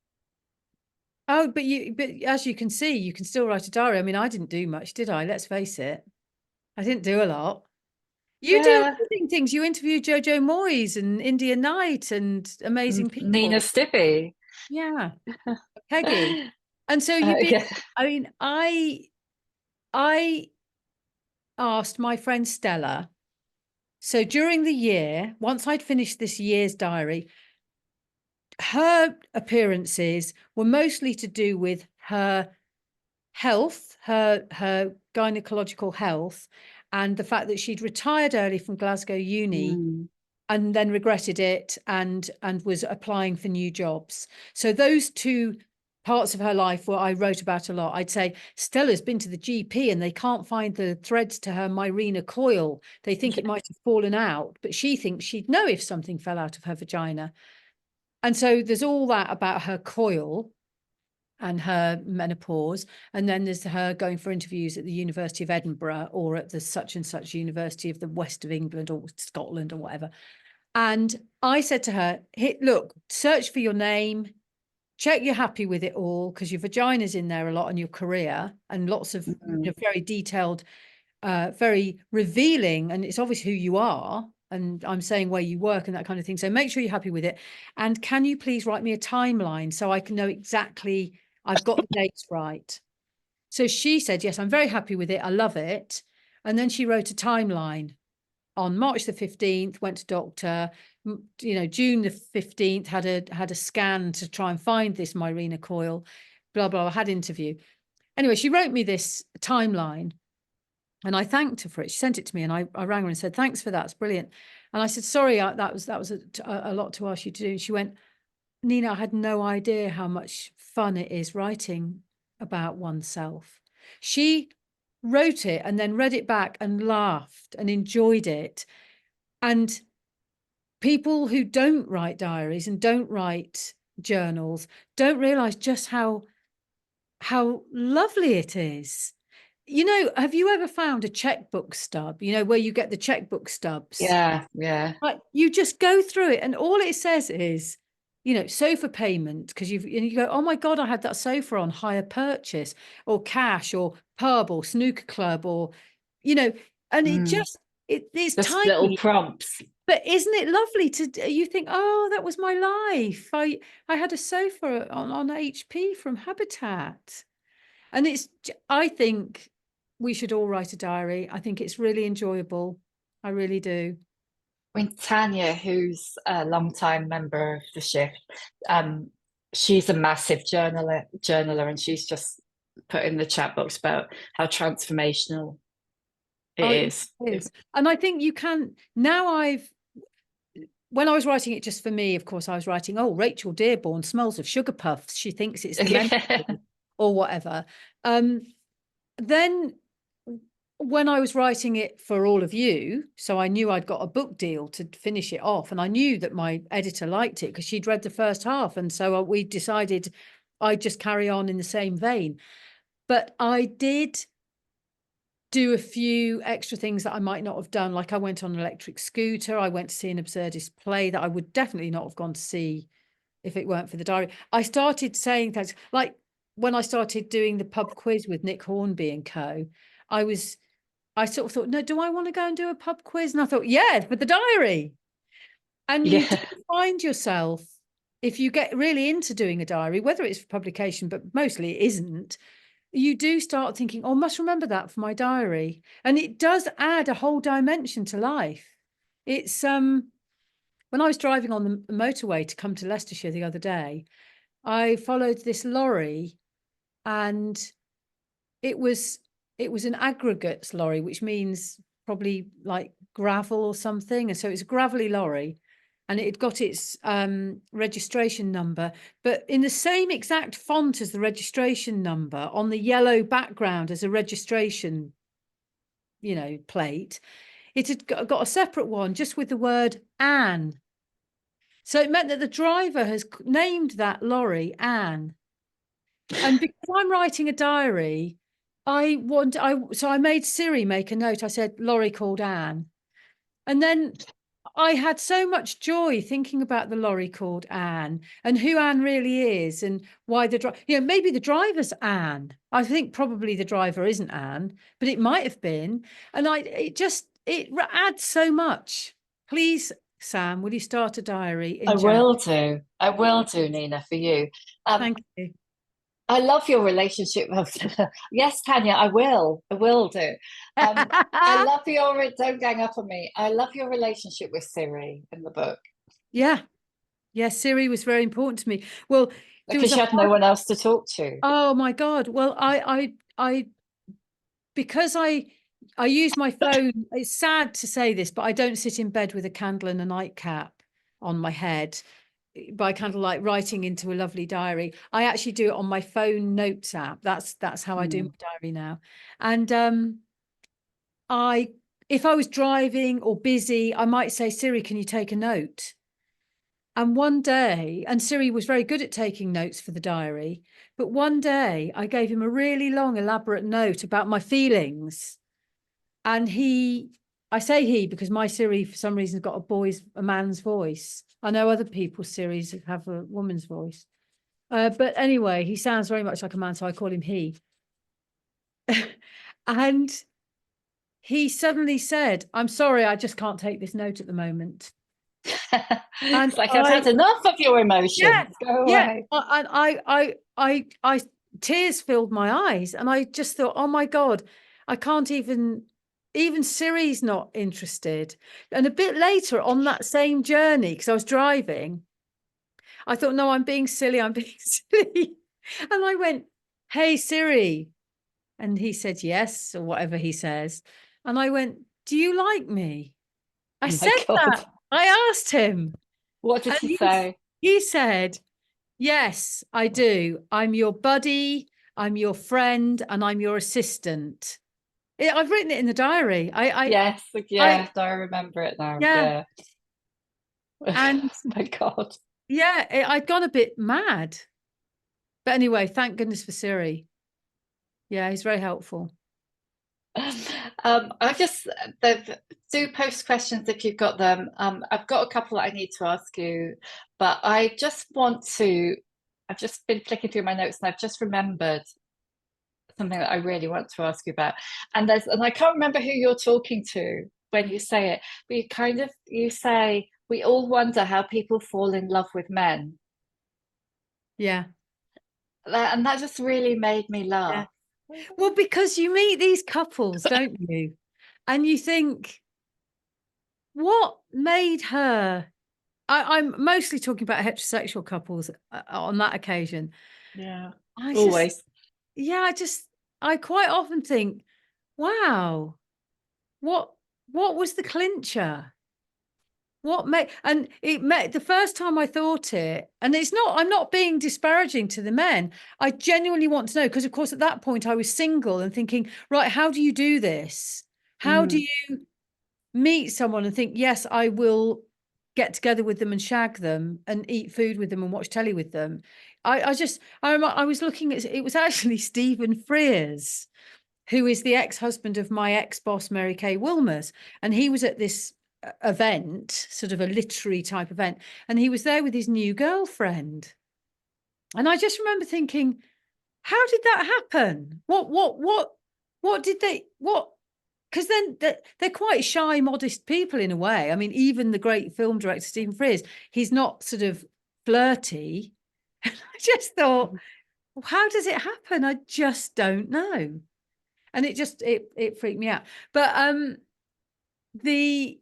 Oh, but as you can see, you can still write a diary. I mean, I didn't do much, did I? Let's face it. I didn't do a lot. You do amazing things. You interviewed Jojo Moyes and India Knight and amazing people. Nina Stibbe. Yeah. Peggy. And so you've been, I mean, I asked my friend Stella. So during the year, once I'd finished this year's diary, her appearances were mostly to do with her health, her gynecological health, and the fact that she'd retired early from Glasgow Uni and then regretted it and was applying for new jobs. So those two parts of her life where I wrote about a lot. I'd say Stella's been to the GP and they can't find the threads to her Mirena coil. They think it might have fallen out, but she thinks she'd know if something fell out of her vagina. And so there's all that about her coil and her menopause. And then there's her going for interviews at the University of Edinburgh or at the such and such University of the West of England or Scotland or whatever. And I said to her, hey, look, search for your name, check you're happy with it all, because your vagina's in there a lot in your career and lots of very detailed, very revealing, and it's obvious who you are. And I'm saying where you work and that kind of thing. So make sure you're happy with it. And can you please write me a timeline so I can know exactly I've got the dates right? So she said, yes, I'm very happy with it. I love it. And then she wrote a timeline. On March the 15th, went to doctor, June the 15th, had a scan to try and find this Mirena coil, blah, blah, had interview. Anyway, she wrote me this timeline and I thanked her for it. She sent it to me and I rang her and said, thanks for that. It's brilliant. And I said, sorry, that was a lot to ask you to do. And she went, Nina, I had no idea how much fun it is writing about oneself. She wrote it and then read it back and laughed and enjoyed it. And people who don't write diaries and don't write journals don't realize just how lovely it is. Have you ever found a checkbook stub, where you get the checkbook stubs? Yeah. Like, you just go through it and all it says is, sofa payment, because you go, oh my God, I had that sofa on hire purchase or cash or pub or snooker club or, and it just, it's just tiny little prompts. But isn't it lovely you think, oh, that was my life. I had a sofa on HP from Habitat. And I think we should all write a diary. I think it's really enjoyable. I really do. I mean, Tanya, who's a long-time member of the Shift, she's a massive journaler, and she's just put in the chat box about how transformational it is. And I think you can now. When I was writing it just for me, of course, I was writing, oh, Rachel Dearborn smells of sugar puffs. She thinks it's demented or whatever. Then when I was writing it for all of you, so I knew I'd got a book deal to finish it off, and I knew that my editor liked it because she'd read the first half, and so we decided I'd just carry on in the same vein. But I did do a few extra things that I might not have done. Like I went on an electric scooter. I went to see an absurdist play that I would definitely not have gone to see if it weren't for the diary. I started saying things like when I started doing the pub quiz with Nick Hornby and co, I sort of thought, no, do I want to go and do a pub quiz? And I thought, yeah, for the diary. And you do find yourself, if you get really into doing a diary, whether it's for publication, but mostly it isn't, you do start thinking, oh, I must remember that for my diary. And it does add a whole dimension to life. It's when I was driving on the motorway to come to Leicestershire the other day, I followed this lorry, and it was an aggregates lorry, which means probably like gravel or something. And so it's a gravelly lorry, and it had got its registration number, but in the same exact font as the registration number on the yellow background as a registration, plate. It had got a separate one just with the word Anne. So it meant that the driver has named that lorry Anne. And because I'm writing a diary, so I made Siri make a note. I said, lorry called Anne. And then I had so much joy thinking about the lorry called Anne and who Anne really is, and why maybe the driver's Anne. I think probably the driver isn't Anne, but it might have been. And it adds so much. Please, Sam, will you start a diary in January? I will do, Nina, for you. Thank you. I love your relationship. Yes, Tanya, I will do. I love don't gang up on me. I love your relationship with Siri in the book. Yeah. Siri was very important to me. Well, because you had no one else to talk to. Oh my God. Well, because I use my phone. It's sad to say this, but I don't sit in bed with a candle and a nightcap on my head by candlelight writing into a lovely diary. I actually do it on my phone notes app. That's how I do my diary now. And if I was driving or busy, I might say, Siri, can you take a note? And one day, and Siri was very good at taking notes for the diary, but one day I gave him a really long, elaborate note about my feelings. And I say he because my Siri, for some reason, has got a man's voice. I know other people's Siris have a woman's voice. But anyway, he sounds very much like a man, so I call him he. And he suddenly said, I'm sorry, I just can't take this note at the moment. And it's like, I've had enough of your emotions. Yeah, go away. I tears filled my eyes, and I just thought, oh my God, I can't even Siri's not interested. And a bit later on that same journey, because I was driving, I thought, no, I'm being silly. And I went, hey, Siri. And he said, yes, or whatever he says. And I went, do you like me? I said that. I asked him. What did he say? He said, yes, I do. I'm your buddy, I'm your friend, and I'm your assistant. I've written it in the diary. I remember it now. Yeah. And oh my God. Yeah, I'd gone a bit mad. But anyway, thank goodness for Siri. Yeah, he's very helpful. Do post questions if you've got them. I've got a couple that I need to ask you, but I've just been flicking through my notes, and I've just remembered something that I really want to ask you about. And I can't remember who you're talking to when you say it, but you say, we all wonder how people fall in love with men. Yeah. And that just really made me laugh. Yeah. Well, because you meet these couples, don't you? And you think, what made her? I'm mostly talking about heterosexual couples on that occasion. Yeah, always. I quite often think, wow, what was the clincher? The first time I thought it, and I'm not being disparaging to the men. I genuinely want to know, because of course at that point I was single and thinking, right, how do you do this? How do you meet someone and think, yes, I will get together with them and shag them and eat food with them and watch telly with them? I was looking at, it was actually Stephen Frears who is the ex-husband of my ex-boss, Mary Kay Wilmers. And he was at this event, sort of a literary type event, and he was there with his new girlfriend. And I just remember thinking, how did that happen? What did they, because then they're quite shy, modest people in a way. I mean, even the great film director, Stephen Frears, he's not sort of flirty. I just thought, how does it happen? I just don't know. And it freaked me out. But the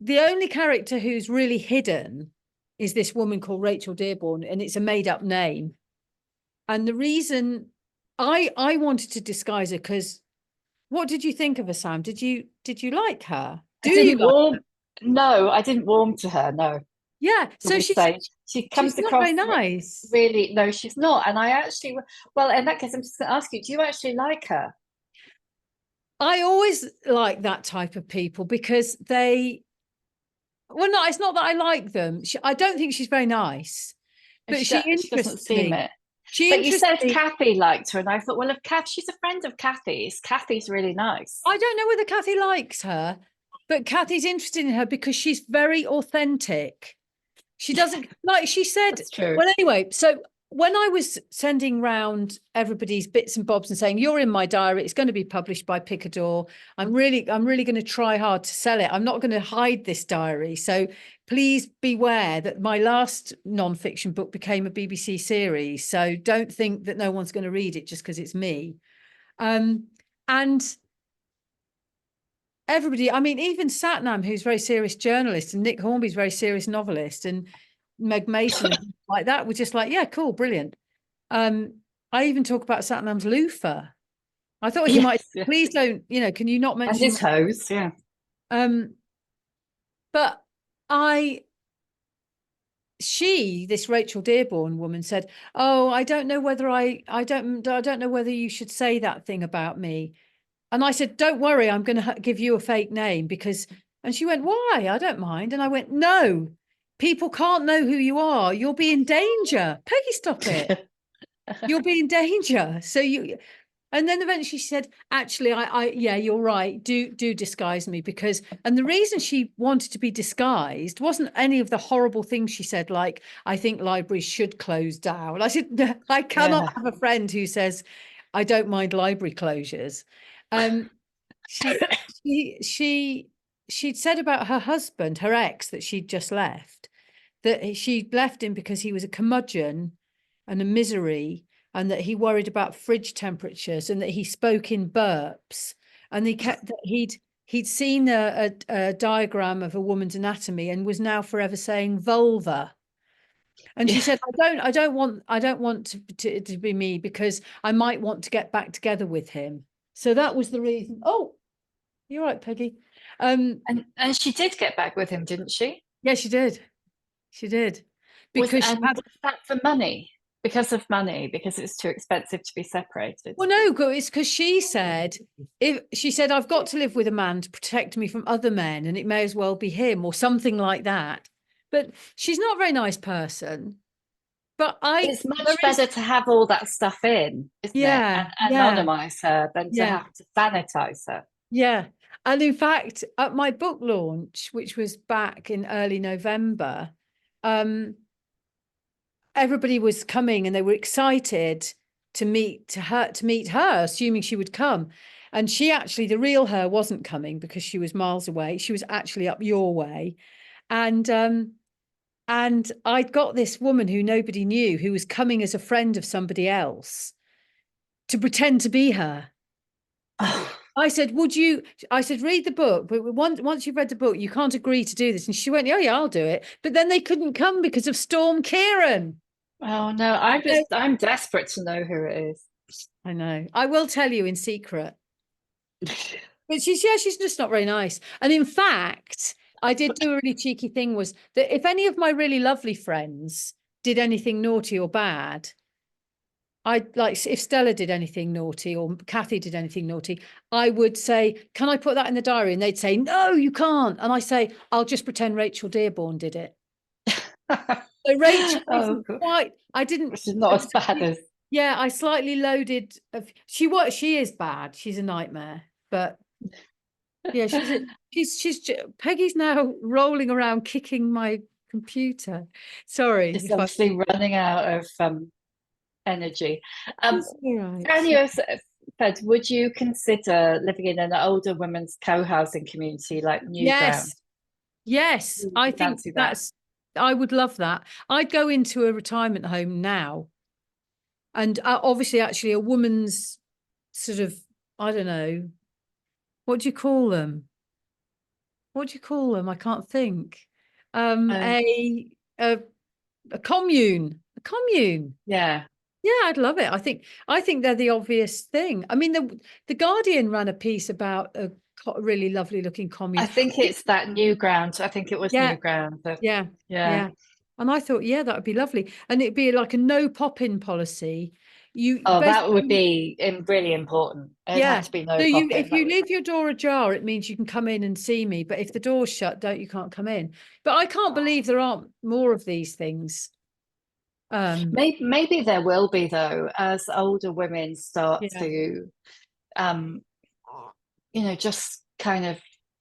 only character who's really hidden is this woman called Rachel Dearborn, and it's a made up name. And the reason I wanted to disguise her, because what did you think of her, Sam? Did you like her? No, I didn't warm to her. No. Yeah. So she comes across very nice. Really, no, she's not. And I actually, well, in that case, I'm just going to ask you: do you actually like her? I always like that type of people because no, it's not that I like them. I don't think she's very nice, but she doesn't seem it. But you said Kathy liked her, and I thought, well, if she's a friend of Kathy's. Kathy's really nice. I don't know whether Kathy likes her, but Kathy's interested in her because she's very authentic. She doesn't, like she said. That's true. Well, anyway, so when I was sending round everybody's bits and bobs and saying, you're in my diary, it's going to be published by Picador. I'm really going to try hard to sell it. I'm not going to hide this diary. So please beware that my last non-fiction book became a BBC series. So don't think that no one's going to read it just because it's me. And everybody, I mean, even Satnam, who's a very serious journalist, and Nick Hornby's very serious novelist, and Meg Mason and like that, were just like, yeah, cool, brilliant. I even talk about Satnam's loofah. I thought he might, please don't, can you not mention his hose? Yeah. But this Rachel Dearborn woman said, oh, I don't know whether I don't know whether you should say that thing about me. And I said, don't worry, I'm going to give you a fake name and she went, why? I don't mind. And I went, no, people can't know who you are. You'll be in danger. Peggy, stop it. You'll be in danger. And then eventually she said, actually, yeah, you're right. Do disguise me and the reason she wanted to be disguised wasn't any of the horrible things she said, like, I think libraries should close down. I said, I cannot have a friend who says, I don't mind library closures. She'd said about her husband, her ex that she'd just left, that she left him because he was a curmudgeon and a misery, and that he worried about fridge temperatures, and that he spoke in burps, and he'd seen a diagram of a woman's anatomy and was now forever saying vulva. And she said, I don't want to be me because I might want to get back together with him. So that was the reason. Oh, you're right, Peggy. And she did get back with him, didn't she? Yeah, she did. She did. Because was that for money? Because of money, because it's too expensive to be separated. Well, no, it's because she said, I've got to live with a man to protect me from other men, and it may as well be him, or something like that. But she's not a very nice person. But it's much better to have all that stuff in, isn't it? And anonymize her than to have to sanitize her. Yeah. And in fact, at my book launch, which was back in early November, everybody was coming and they were excited to meet her, assuming she would come. And she actually, the real her, wasn't coming because she was miles away. She was actually up your way. And I'd got this woman who nobody knew, who was coming as a friend of somebody else to pretend to be her. Oh. I said, read the book, but once you've read the book, you can't agree to do this. And she went, oh yeah, I'll do it. But then they couldn't come because of Storm Kieran. Oh no, I'm desperate to know who it is. I know. I will tell you in secret. But she's just not very nice. And in fact, I did do a really cheeky thing, was that if any of my really lovely friends did anything naughty or bad, if Stella did anything naughty or Kathy did anything naughty, I would say, can I put that in the diary? And they'd say, no, you can't. And I say, I'll just pretend Rachel Dearborn did it. So Rachel, which is not as bad as Yeah, I slightly loaded. She is bad. She's a nightmare. But yeah, Peggy's now rolling around kicking my computer. Sorry She's if I. obviously running out of energy. It's all right. Can you, Fed, would you consider living in an older women's co-housing community like Newground? Yes, yes. Would I you think fancy that? that's. I would love that. I'd go into a retirement home now, and obviously, actually, a woman's sort of. I don't know. What do you call them? What do you call them? I can't think. Um, Oh, a a a commune. A commune. yeah. Yeah, I'd love it. I think they're the obvious thing. I mean, the Guardian ran a piece about a really lovely looking I commune. think it's that Newground. I think it was Yeah, Newground. yeah, Yeah. yeah. And I thought, yeah, that would be lovely. And it'd be like a no pop-in policy. You Oh, that would basically, be really important. It'd have yeah. to be So no you, pop-in. if you leave your door ajar, it means you can come in and see me. But if the door's shut, you can't come in. But I can't believe there aren't more of these things. Maybe there will be though, as older women start Yeah, to, um, just kind of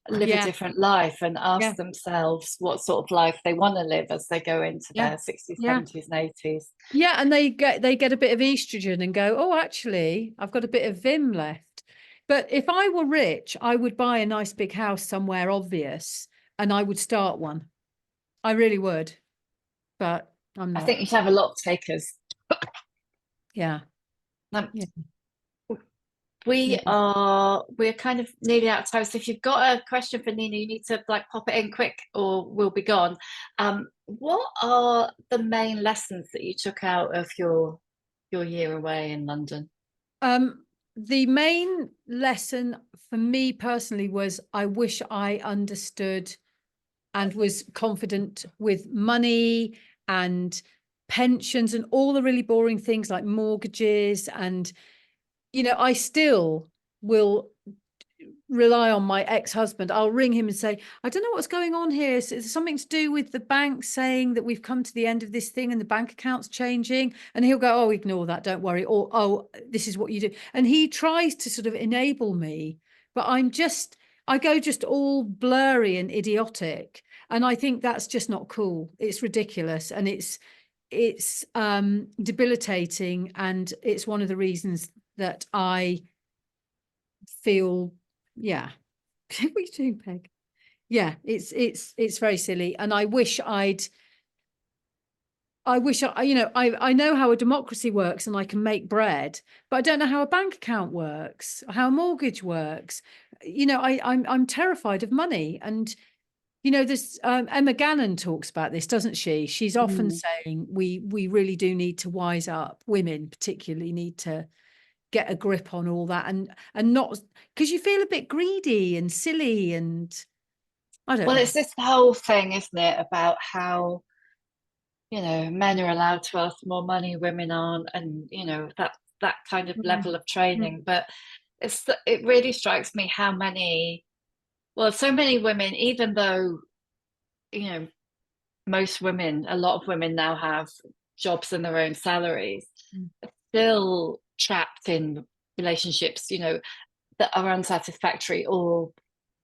live a yeah, different life and yeah, ask themselves what sort of life they want to live as they go into yeah, their 60s, yeah. 70s, and 80s. Yeah, and they get a bit of estrogen and go, oh, actually, I've got a bit of vim left. But if I were rich, I would buy a nice big house somewhere obvious and I would start one. I really would, but I'm I not. think you should have a lot of takers. Yeah, Um, yeah, we yeah. are we're kind of nearly out of time. So if you've got a question for Nina, you need to like pop it in quick or we'll be gone. What are the main lessons that you took out of your year away in London? The main lesson for me personally was I wish I understood and was confident with money and pensions and all the really boring things like mortgages. And I still will rely on my ex-husband. I'll ring him and say, I don't know what's going on here. It's something to do with the bank saying that we've come to the end of this thing and the bank account's changing. And he'll go, oh, ignore that, don't worry. Or, oh, this is what you do. And he tries to sort of enable me, but I go just all blurry and idiotic. And I think that's just not cool. It's ridiculous. And it's debilitating. And it's one of the reasons that I feel, yeah. What are you doing, Peg? Yeah, it's very silly. And I know how a democracy works and I can make bread, but I don't know how a bank account works, how a mortgage works. I'm terrified of money. And there's Emma Gannon talks about this, doesn't she? She's often Mm. saying we really do need to wise up. Women particularly need to get a grip on all that and not, because you feel a bit greedy and silly and I don't Well, know. it's this whole thing, isn't it, about how men are allowed to ask more money, women aren't, and that kind of Mm, level of mm, training. But it really strikes me how so many women, even though you know most women, a lot of women now have jobs and their own salaries, mm. are still trapped in relationships, that are unsatisfactory or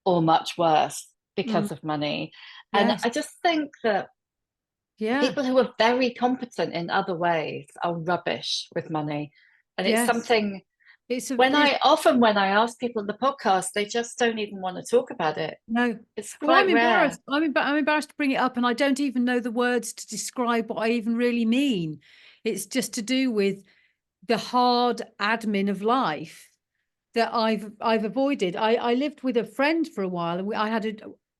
much worse Mm, because of money. And yes. I just think that Yeah. people who are very competent in other ways are rubbish with money. And it's Yes. something It's a, when it's, I ask people in the podcast, they just don't even want to talk about it. no. It's Well, I'm quite rare. embarrassed. I'm embarrassed to bring it up, and I don't even know the words to describe what I even really mean. It's just to do with the hard admin of life that I've avoided. I lived with a friend for a while, and I had a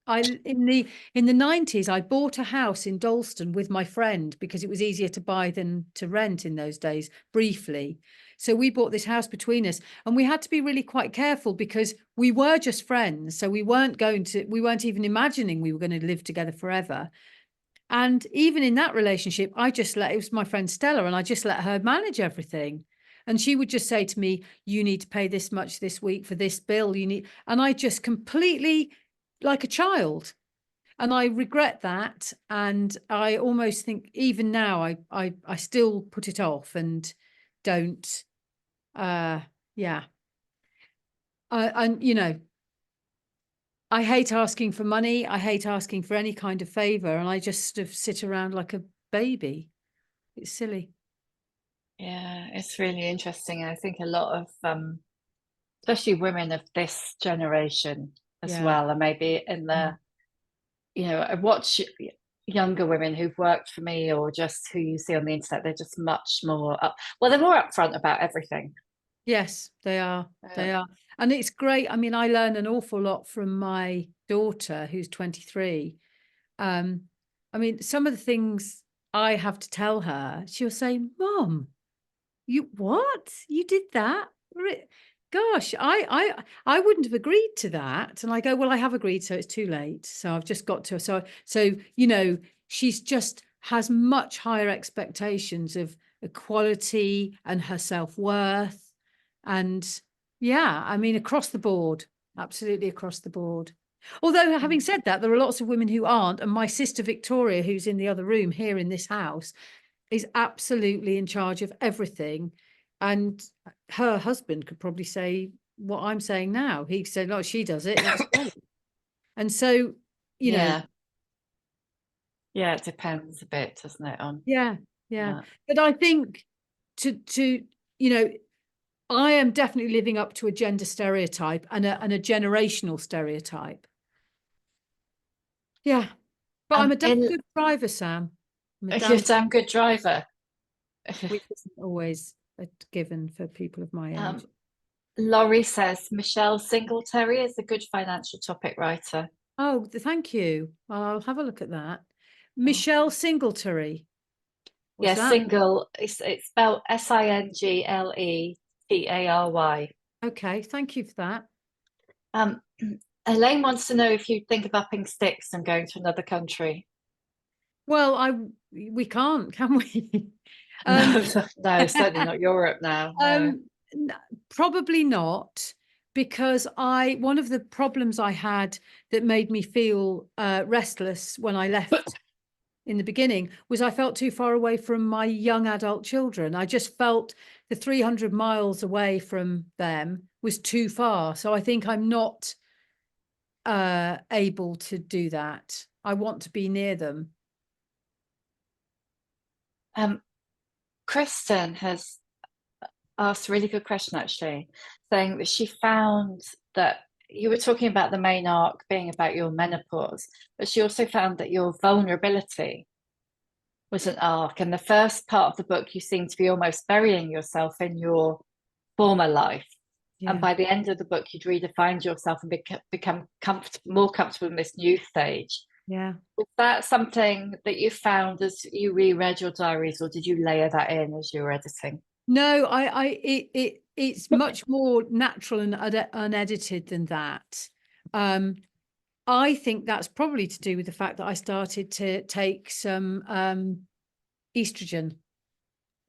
I in the 90s I bought a house in Dalston with my friend because it was easier to buy than to rent in those days, briefly. So we bought this house between us, and we had to be really quite careful because we were just friends. So we weren't even imagining we were going to live together forever. And even in that relationship, it was my friend Stella, and I just let her manage everything. And she would just say to me, you need to pay this much this week for this bill. And I just completely like a child. And I regret that. And I almost think even now, I still put it off and don't, yeah. And, you know, I hate asking for money. I hate asking for any kind of favor. And I just sort of sit around like a baby. It's silly. Yeah, it's really interesting. I think a lot of especially women of this generation as Yeah. well, and maybe in the, you know, I watch younger women who've worked for me or just who you see on the internet, they're just much more up, well, they're more upfront about everything. Yes, they are. They Uh, are. And it's great. I mean, I learn an awful lot from my daughter, who's 23. I mean, some of the things I have to tell her, she'll say, Mom, you what? You did that? Gosh, I wouldn't have agreed to that. And I go, well, I have agreed, so it's too late. So I've just got to. So you know, she's just has much higher expectations of equality and her self-worth. And yeah, I mean, across the board, absolutely across the board. Although, having said that, there are lots of women who aren't. And my sister Victoria, who's in the other room here in this house, is absolutely in charge of everything. And her husband could probably say what I'm saying now. He said, "Oh, she does it. That's great." And so, you know, yeah, yeah, it depends a bit, doesn't it, on yeah, yeah. that. But I think to you know, I am definitely living up to a gender stereotype and a generational stereotype. Yeah, but I'm a damn In good driver, Sam. I'm a You're a damn, damn good driver. which isn't always a given for people of my age. um, Laurie says Michelle Singletary is a good financial topic writer. Oh, thank you. Well, I'll have a look at that. Oh. Michelle Singletary. What's Yeah, that? single. It's spelled Singletary. Okay, thank you for that. Um, Elaine wants to know if you think of upping sticks and going to another country. Well, we can't, can we? No, um, no, certainly not Europe now. No. Probably not, because one of the problems I had that made me feel restless when I left in the beginning was I felt too far away from my young adult children. I just felt the 300 miles away from them was too far. So I think I'm not able to do that. I want to be near them. Kristen has asked a really good question, actually, saying that she found that you were talking about the main arc being about your menopause, but she also found that your vulnerability was an arc. And the first part of the book, you seem to be almost burying yourself in your former life. Yeah. And by the end of the book, you'd redefined yourself and become more comfortable in this new stage. Yeah. Was that something that you found as you reread your diaries, or did you layer that in as you were editing? No, it's much more natural and unedited than that. I think that's probably to do with the fact that I started to take some estrogen.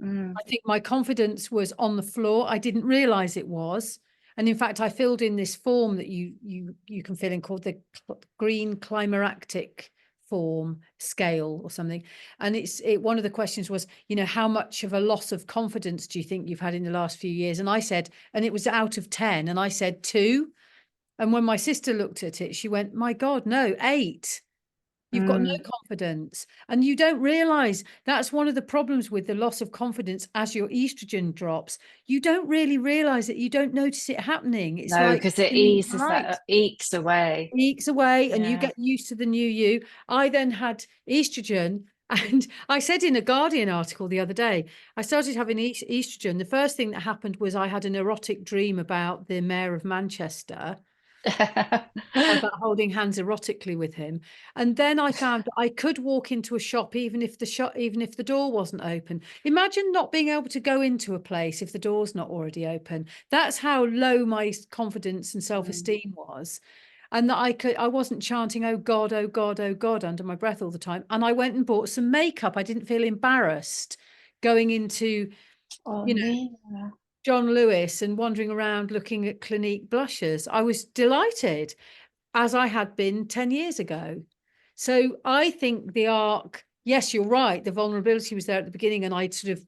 I think my confidence was on the floor. I didn't realize it was. And in fact, I filled in this form that you can fill in called the green climactic form scale or something. And one of the questions was, you know, how much of a loss of confidence do you think you've had in the last few years? And I said, and it was out of 10, and I said 2. And when my sister looked at it, she went, my God, no, 8. You've got no confidence. And you don't realize that's one of the problems with the loss of confidence as your estrogen drops. You don't really realize it. You don't notice it happening. It's No, like because it eases right, that ekes away. weeks away, and you Yeah. get used to the new you. I then had estrogen. And I said in a Guardian article the other day, I started having estrogen. The first thing that happened was I had an erotic dream about the mayor of Manchester, about holding hands erotically with him. And then I found that I could walk into a shop even if the door wasn't open. Imagine not being able to go into a place if the door's not already open. That's how low my confidence and self-esteem was. And that I wasn't chanting, oh God, oh God, oh God, under my breath all the time. And I went and bought some makeup. I didn't feel embarrassed going into, Oh, you know, Nina. John Lewis and wandering around looking at Clinique blushes. I was delighted, as I had been 10 years ago. So I think the arc, yes, you're right, the vulnerability was there at the beginning, and I sort of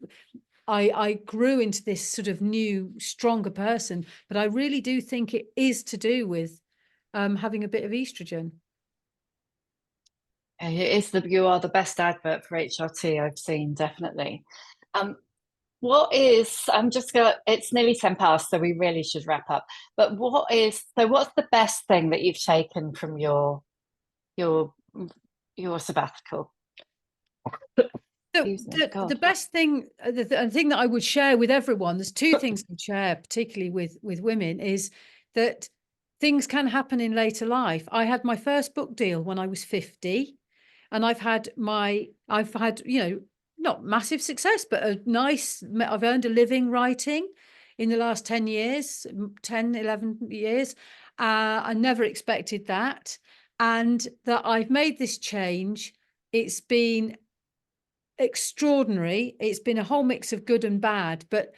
I grew into this sort of new, stronger person. But I really do think it is to do with having a bit of estrogen. You are the best advert for HRT I've seen, definitely. I'm just gonna, it's nearly 10 past, so we really should wrap up. But what's the best thing that you've taken from your your sabbatical? The best thing, the thing that I would share with everyone, there's two things I'd share, particularly with women, is that things can happen in later life. I had my first book deal when I was 50, and I've had, not massive success, but I've earned a living writing in the last 10 years, 10, 11 years. I never expected that. And that I've made this change. It's been extraordinary. It's been a whole mix of good and bad, but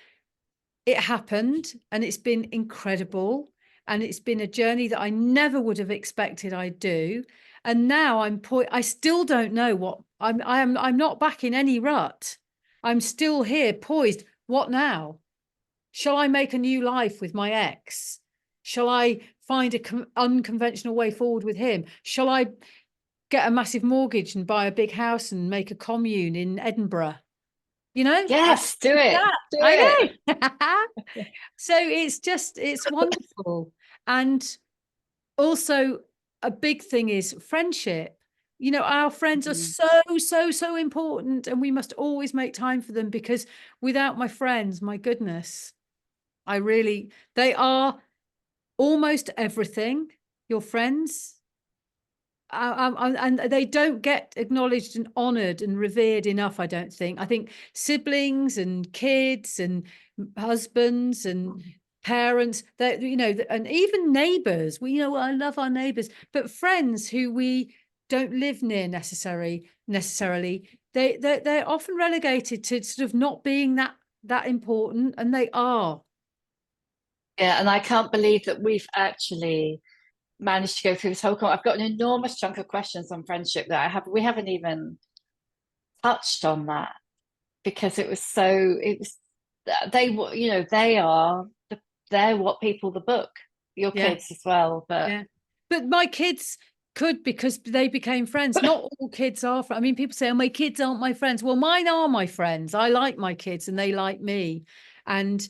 it happened and it's been incredible. And it's been a journey that I never would have expected I'd do. And now I still don't know what I'm not back in any rut. I'm still here poised. What now? Shall I make a new life with my ex? Shall I find an unconventional way forward with him? Shall I get a massive mortgage and buy a big house and make a commune in Edinburgh? Yes, do it. Do I know. So it's wonderful. And also a big thing is friendship. Our friends are so important, and we must always make time for them, because without my friends, my goodness, they are almost everything. Your friends, and they don't get acknowledged and honored and revered enough, I don't think. I think siblings and kids and husbands and parents, that and even neighbors, I love our neighbors, but friends who we don't live near necessarily, they're often relegated to sort of not being that important, and they are. Yeah, and I can't believe that we've actually managed to go through this whole call. I've got an enormous chunk of questions on friendship that we haven't even touched on that, because it was they're what people the book, your kids as well. But my kids could, because they became friends. Not all kids are. I mean, people say, oh, my kids aren't my friends. Well, mine are my friends. I like my kids and they like me. And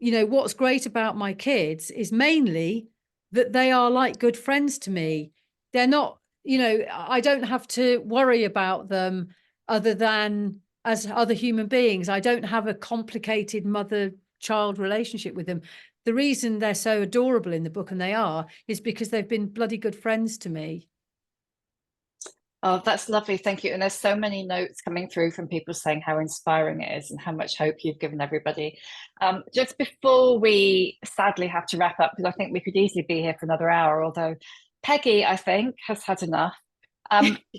what's great about my kids is mainly that they are like good friends to me. They're not, I don't have to worry about them other than as other human beings. I don't have a complicated mother-child relationship with them. The reason they're so adorable in the book, and they are, is because they've been bloody good friends to me. Oh, that's lovely. Thank you. And there's so many notes coming through from people saying how inspiring it is and how much hope you've given everybody. Just before we sadly have to wrap up, because I think we could easily be here for another hour, although Peggy, I think, has had enough.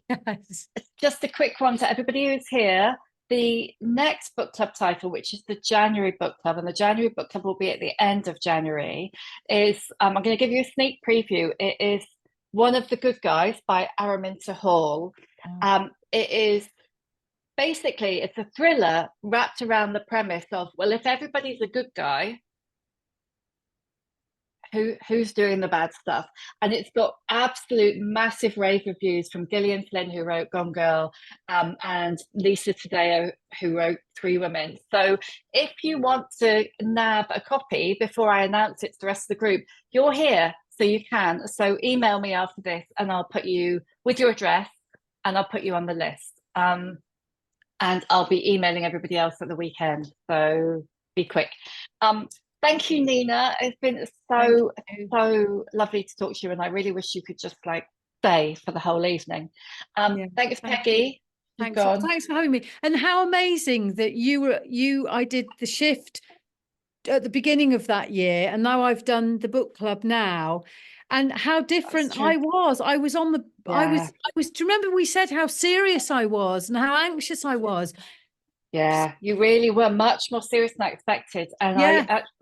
Yes. Just a quick one to everybody who's here. The next book club title, which is the January book club, and the January book club will be at the end of January, is, I'm going to give you a sneak preview. It is One of the Good Guys by Araminta Hall. It is basically, it's a thriller wrapped around the premise of, well, if everybody's a good guy, who's doing the bad stuff? And it's got absolute massive rave reviews from Gillian Flynn, who wrote Gone Girl, and Lisa Taddeo, who wrote Three Women. So if you want to nab a copy before I announce it to the rest of the group, you're here, so you can. So email me after this and I'll put you with your address and I'll put you on the list. And I'll be emailing everybody else at the weekend. So be quick. Thank you, Nina. It's been so lovely to talk to you, and I really wish you could just stay for the whole evening. Thanks, Peggy. Thanks for having me. And how amazing that I did the shift at the beginning of that year, and now I've done the book club now, and how different I was. I was on the I was do you remember we said how serious I was and how anxious I was? Yeah, you really were much more serious than I expected. And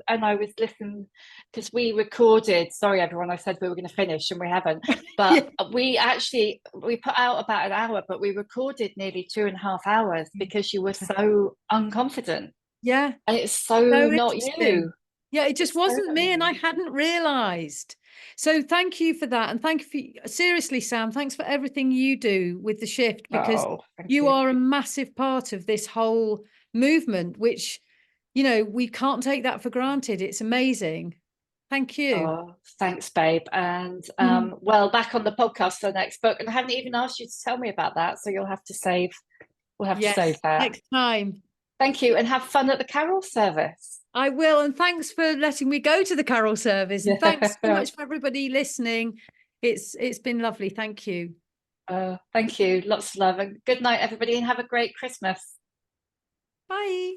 I was listening, because we recorded, sorry everyone, I said we were going to finish and we haven't, but we put out about an hour, but we recorded nearly 2.5 hours because you were so unconfident. Yeah. And it's so not Interesting. you. Yeah, it just It's so wasn't not me, and I you. hadn't realized. So thank you for that. And thank you for, seriously, Sam, thanks for everything you do with the shift, because Oh, thank you you. are a massive part of this whole movement, which, you know, we can't take that for granted. It's amazing. Thank you. Oh, thanks, babe. And Mm. well, back on the podcast for the next book. And I haven't even asked you to tell me about that. So you'll have to save, we'll have to save Yes, that. next time. Thank you. And have fun at the carol service. I will. And thanks for letting me go to the carol service. And thanks so Yeah. much for everybody listening. It's been lovely. Thank you. Thank you. Lots of love. And good night, everybody. And have a great Christmas. Bye.